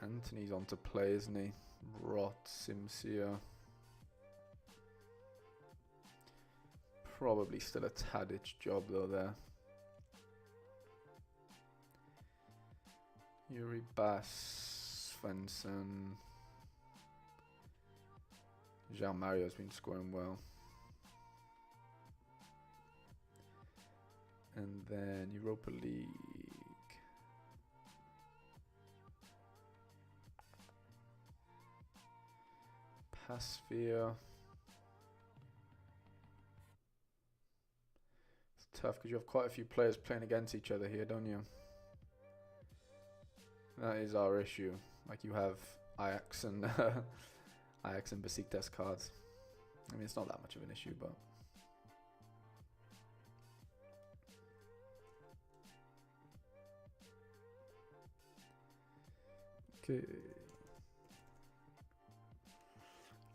Anthony's on to play, isn't he? Rot, Simsia. Probably still a Tadic job though there. Yuri Bass, Svensson. Jean Mario's been scoring well. And then Europa League. Passphere. It's tough because you have quite a few players playing against each other here, don't you? That is our issue. Like, you have Ajax and Ajax and Besiktas cards. I mean, it's not that much of an issue, but okay.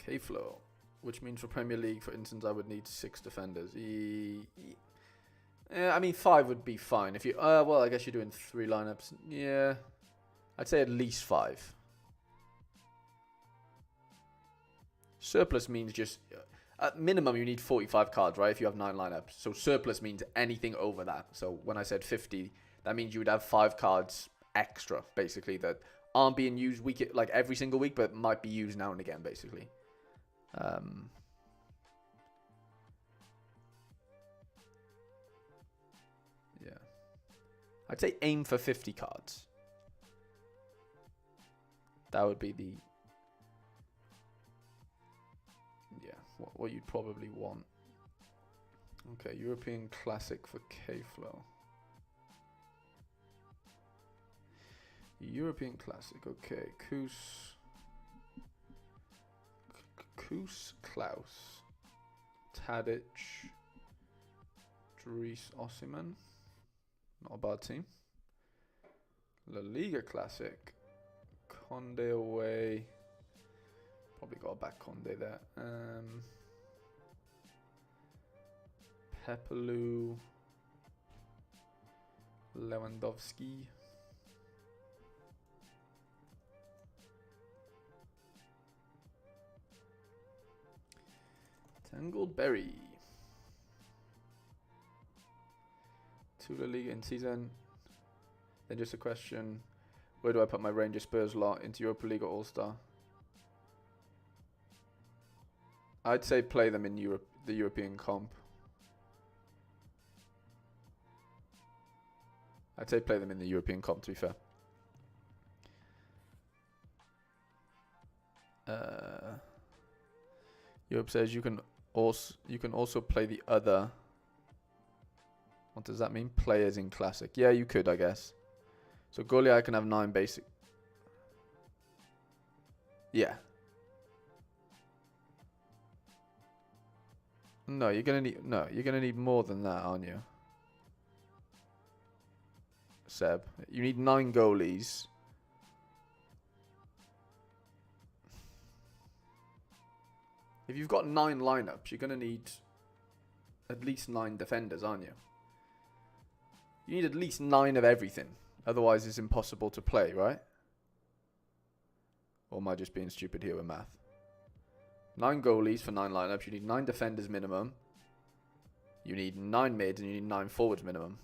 K-Flow, which means for Premier League, for instance, I would need 6 defenders. I mean, 5 would be fine. If you, well, I guess you're doing 3 lineups. Yeah, I'd say at least 5. Surplus means just, at minimum, you need 45 cards, right? If you have 9 lineups. So surplus means anything over that. So when I said 50, that means you would have 5 cards extra, basically, that aren't being used like every single week, but might be used now and again, basically. Yeah, I'd say aim for 50 cards. That would be the what you'd probably want. Okay, European Classic for K-Flow. European Classic, okay. Kus Klaus, Tadic, Dries Osimhen. Not a bad team. La Liga Classic, Conde away. Probably got a back Conde there. Pepelu, Lewandowski. Tangled Berry. 2 La Liga in season. Then just a question. Where do I put my Rangers Spurs lot? Into Europa League or All-Star? I'd say play them in Europe, the European comp. I'd say play them in the European comp, to be fair. Europe says you can also play the other. What does that mean? Players in Classic. Yeah, you could, I guess. So goalie, I can have 9 basic. Yeah. No, you're gonna need more than that, aren't you? Seb, you need 9 goalies. If you've got 9 lineups, you're gonna need at least 9 defenders, aren't you? You need at least 9 of everything. Otherwise, it's impossible to play, right? Or am I just being stupid here with math? 9 goalies for 9 lineups. You need 9 defenders minimum. You need 9 mids and you need 9 forwards minimum.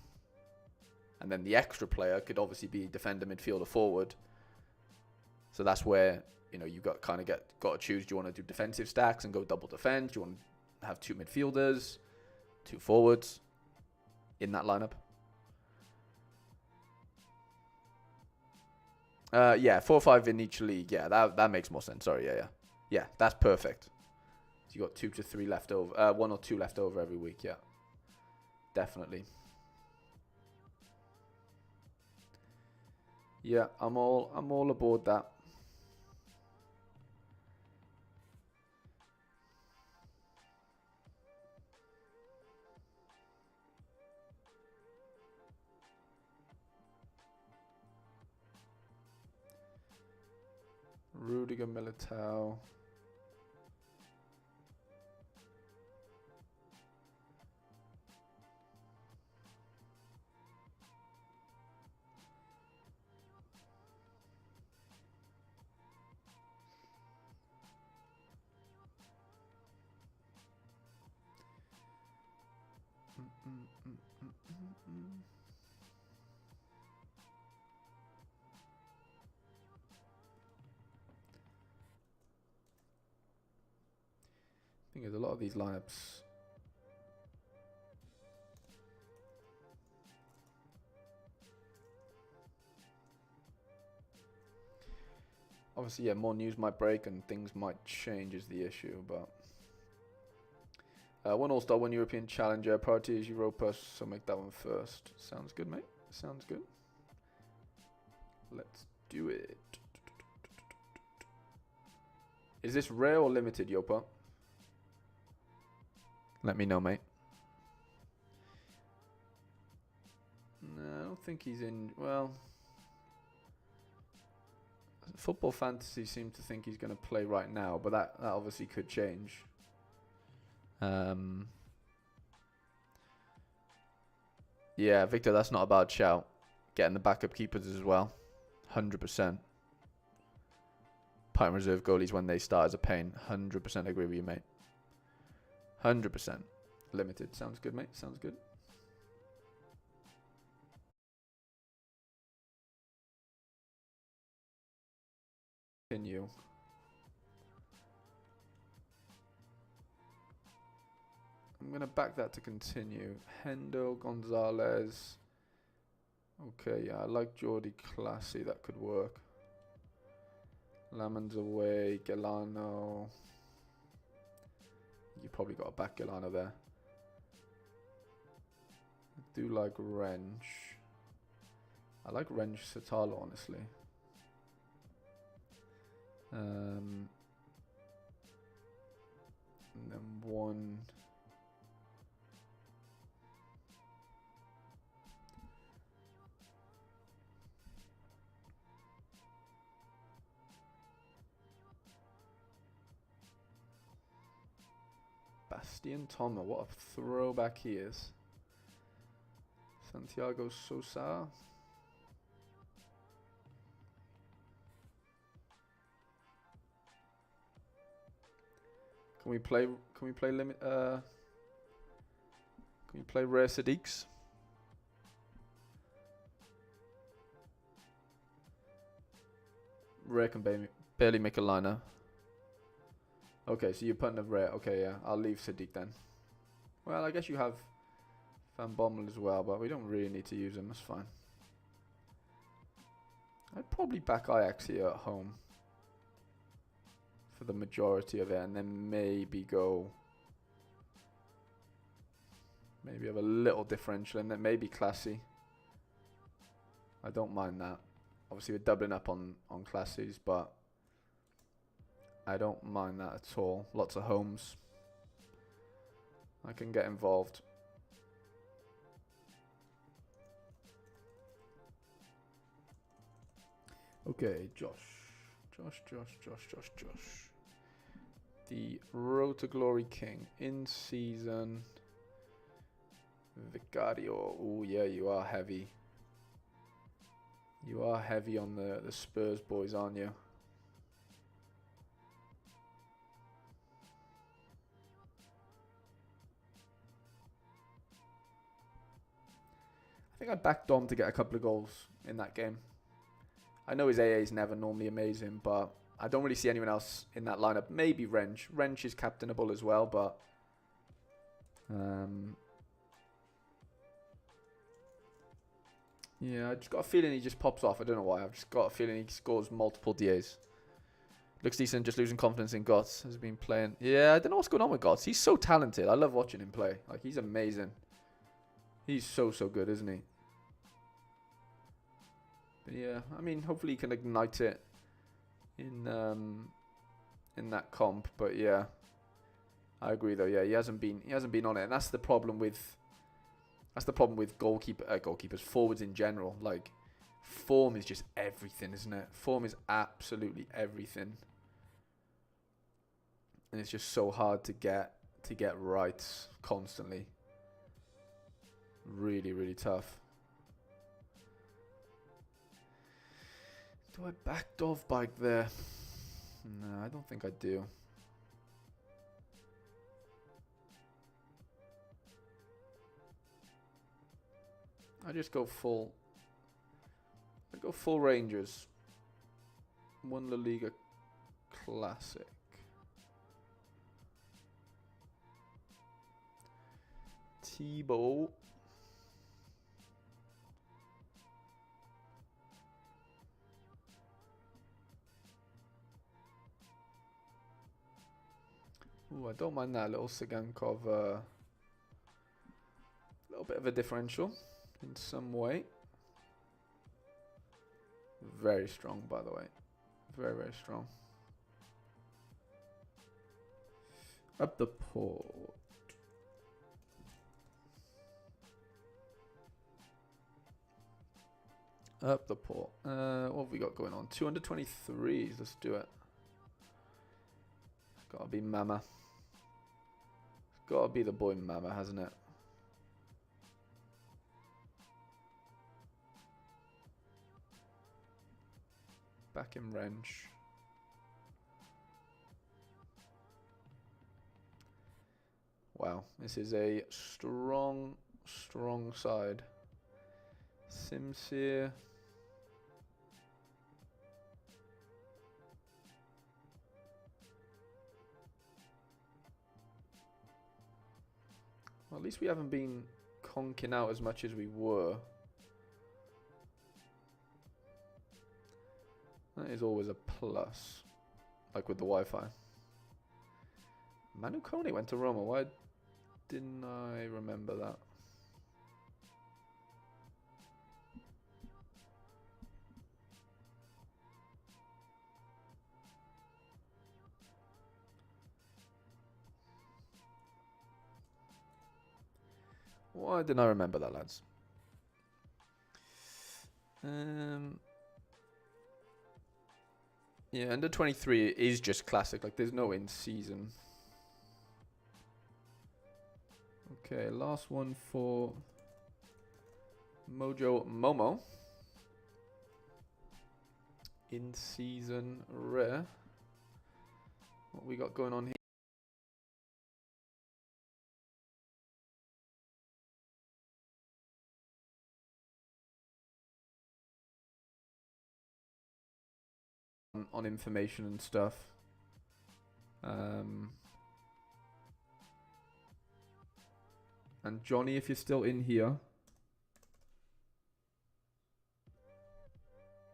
And then the extra player could obviously be defender, midfielder, forward. So that's where, you know, you got to choose. Do you want to do defensive stacks and go double defense? Do you want to have 2 midfielders, 2 forwards in that lineup? Yeah, 4 or 5 in each league. Yeah, that makes more sense. Sorry, yeah, that's perfect. So you got 2 to 3 left over, 1 or 2 left over every week. Yeah, definitely. Yeah, I'm all aboard that. Rudiger, Militao. I think there's a lot of these lineups. Obviously, yeah, more news might break and things might change is the issue, but 1 All-Star, 1 European Challenger. Priority is Europa, so make that one first. Sounds good, mate. Sounds good. Let's do it. Is this rare or limited, Yopa? Let me know, mate. No, I don't think he's in. Well, Football Fantasy seems to think he's going to play right now, but that obviously could change. Yeah, Victor, that's not a bad shout. Getting the backup keepers as well. 100%. Putting reserve goalies when they start is a pain. 100% agree with you, mate. 100%. Limited. Sounds good, mate. Sounds good. Continue. I'm going to back that to continue. Hendo, Gonzalez. Okay, yeah, I like Jordi Classy. That could work. Lamon's away. Galano. You probably got to back Galano there. I do like Wrench. I like Wrench Satalo, honestly. And then 1. Bastian Toma, what a throwback he is. Santiago Sosa. Can we play rare Sadiqs? Rare can barely make a liner. Okay, so you're putting a rare. Okay, yeah, I'll leave Sadiq then. Well, I guess you have Van Bommel as well, but we don't really need to use him. That's fine. I'd probably back Ajax here at home for the majority of it, and then maybe have a little differential, and then maybe Classy. I don't mind that. Obviously, we're doubling up on Classies, but I don't mind that at all. Lots of homes. I can get involved. Okay, Josh. The Road to Glory King. In season. Vicario. Oh, yeah, you are heavy. You are heavy on the Spurs boys, aren't you? I think I backed Dom to get a couple of goals in that game. I know his AA is never normally amazing, but I don't really see anyone else in that lineup. Maybe Wrench. Wrench is captainable as well, but yeah, I just got a feeling he just pops off. I don't know why. I've just got a feeling he scores multiple DAs. Looks decent, just losing confidence in Gots. Has been playing. Yeah, I don't know what's going on with Gots. He's so talented. I love watching him play. Like, he's amazing. He's so good, isn't he? But yeah, I mean, hopefully he can ignite it in that comp. But yeah, I agree though. Yeah, he hasn't been on it, and that's the problem with goalkeepers, forwards in general. Like, form is just everything, isn't it? Form is absolutely everything. And it's just so hard to get right constantly. Really, really tough. Do I back Dovbike there? No, I don't think I do. I just go full. I go full Rangers. One La Liga Classic. Thibaut. Ooh, I don't mind that little Sigankov. A little bit of a differential in some way. Very strong, by the way. Very, very strong. Up the port. Up the port. What have we got going on? 223s. Let's do it. Gotta be Mama. Gotta be the boy Mama, hasn't it? Back in wrench. Wow, this is a strong side. Sincere. Well, at least we haven't been conking out as much as we were. That is always a plus. Like with the Wi-Fi. Manu Kone went to Roma. Why didn't I remember that? Why didn't I remember that, lads? Yeah, under 23 is just classic. Like, there's no in season. Okay, last one for Mojo Momo. In season rare. What we got going on here? On information and stuff. And Johnny, if you're still in here,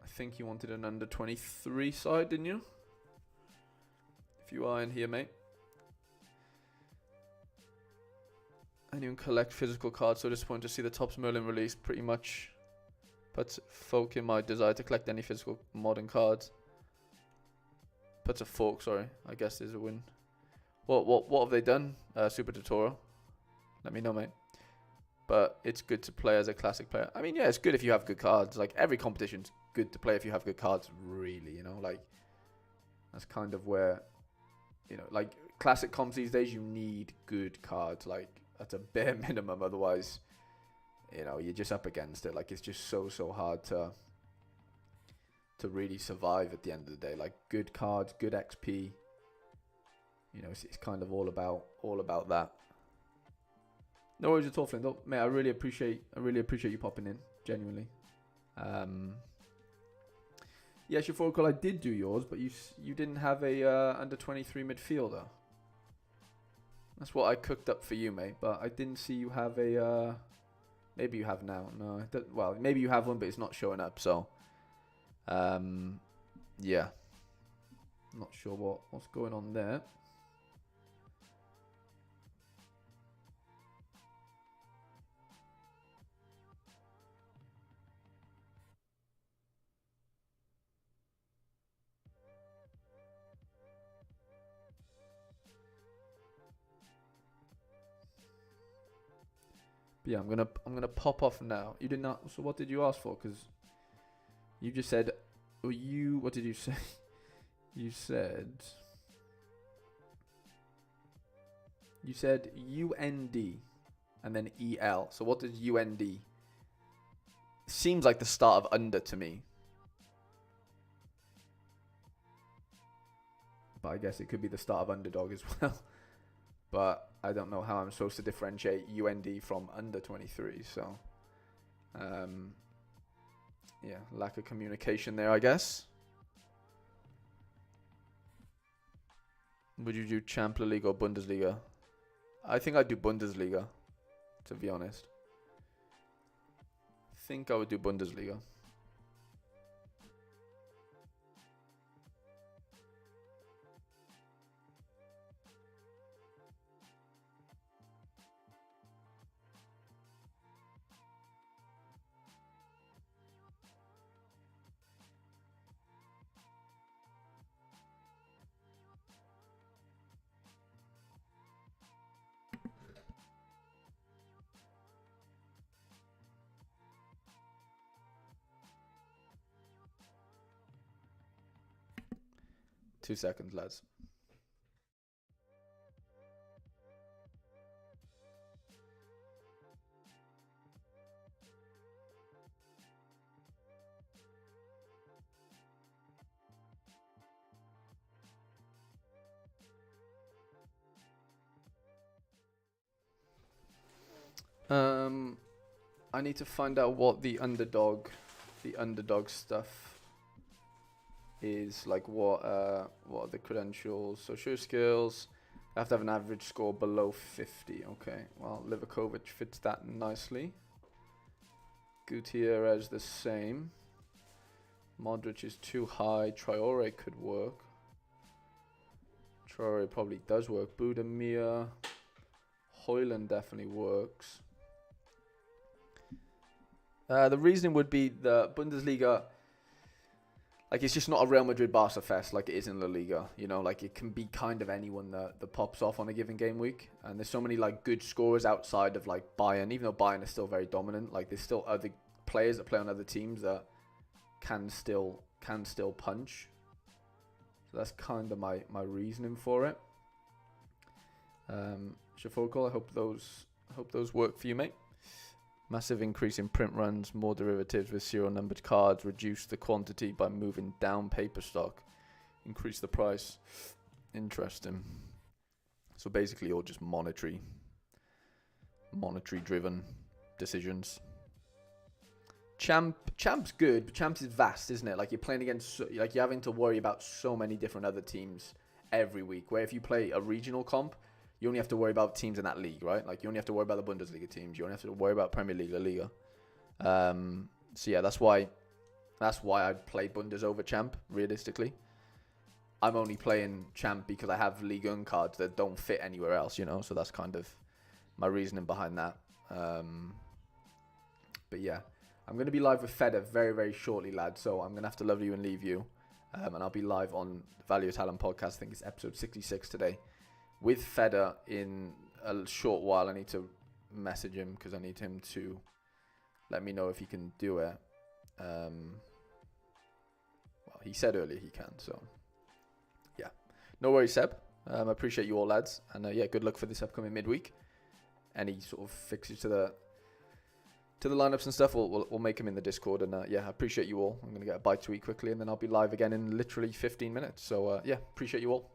I think you wanted an under 23 side, didn't you? If you are in here, mate. I didn't collect physical cards, so disappointed to see the Topps Merlin release. Pretty much puts folk in my desire to collect any physical modern cards. Puts a fork, sorry. I guess there's a win. What have they done? Super tutorial. Let me know, mate. But it's good to play as a classic player. I mean, yeah, it's good if you have good cards. Like, every competition's good to play if you have good cards, really, you know? Like, that's kind of where, you know, like, classic comps these days, you need good cards. Like, that's a bare minimum. Otherwise, you know, you're just up against it. Like, it's just so hard to really survive at the end of the day. Like, good cards, good XP. You know, it's kind of all about that. No worries at all, Flint. Oh, mate, I really appreciate you popping in, genuinely. Yes, your forward call, I did do yours, but you didn't have a under 23 midfielder. That's what I cooked up for you, mate. But I didn't see you have a. Maybe you have now. No, well, maybe you have one, but it's not showing up. So, yeah, Not sure what's going on there. But yeah, I'm gonna pop off now. You did not. So what did you ask for? Because you just said, what did you say? You said UND and then EL. So what does UND? Seems like the start of under to me. But I guess it could be the start of underdog as well. But I don't know how I'm supposed to differentiate UND from under 23. So, yeah, lack of communication there, I guess. Would you do Champions League or Bundesliga? I think I'd do Bundesliga, to be honest. I think I would do Bundesliga. Two seconds, lads. I need to find out what the underdog stuff is, like what are the credentials. So show skills, I have to have an average score below 50. Okay, well, Livakovic fits that nicely. Gutierrez the same. Modric is too high. Traore could work. Traore probably does work. Budimir, Højlund definitely works. The reason would be the Bundesliga, like, it's just not a Real Madrid Barca fest like it is in La Liga. You know, like, it can be kind of anyone that pops off on a given game week. And there's so many, like, good scorers outside of, like, Bayern. Even though Bayern is still very dominant, like, there's still other players that play on other teams that can still punch. So that's kind of my reasoning for it. Shafokal, I hope those work for you, mate. Massive increase in print runs, more derivatives with serial numbered cards, reduce the quantity by moving down paper stock, increase the price. Interesting. So basically all just monetary driven decisions. Champ's good, but Champs is vast, isn't it? Like, you're playing against, like, you're having to worry about so many different other teams every week, where if you play a regional comp, you only have to worry about teams in that league, right? Like, you only have to worry about the Bundesliga teams. You only have to worry about Premier League, La Liga. So yeah, that's why I'd play Bundes over Champ, realistically. I'm only playing Champ because I have Ligue 1 cards that don't fit anywhere else, you know? So that's kind of my reasoning behind that. But yeah, I'm going to be live with Feder very, very shortly, lads. So I'm going to have to love you and leave you. And I'll be live on the Value of Talent podcast. I think it's episode 66 today. With Feder in a short while. I need to message him because I need him to let me know if he can do it. Well, he said earlier he can, so yeah. No worries, Seb. I appreciate you all, lads. And yeah, good luck for this upcoming midweek. Any sort of fixes to the lineups and stuff, we'll make them in the Discord. And yeah, I appreciate you all. I'm going to get a bite to eat quickly, and then I'll be live again in literally 15 minutes. So yeah, appreciate you all.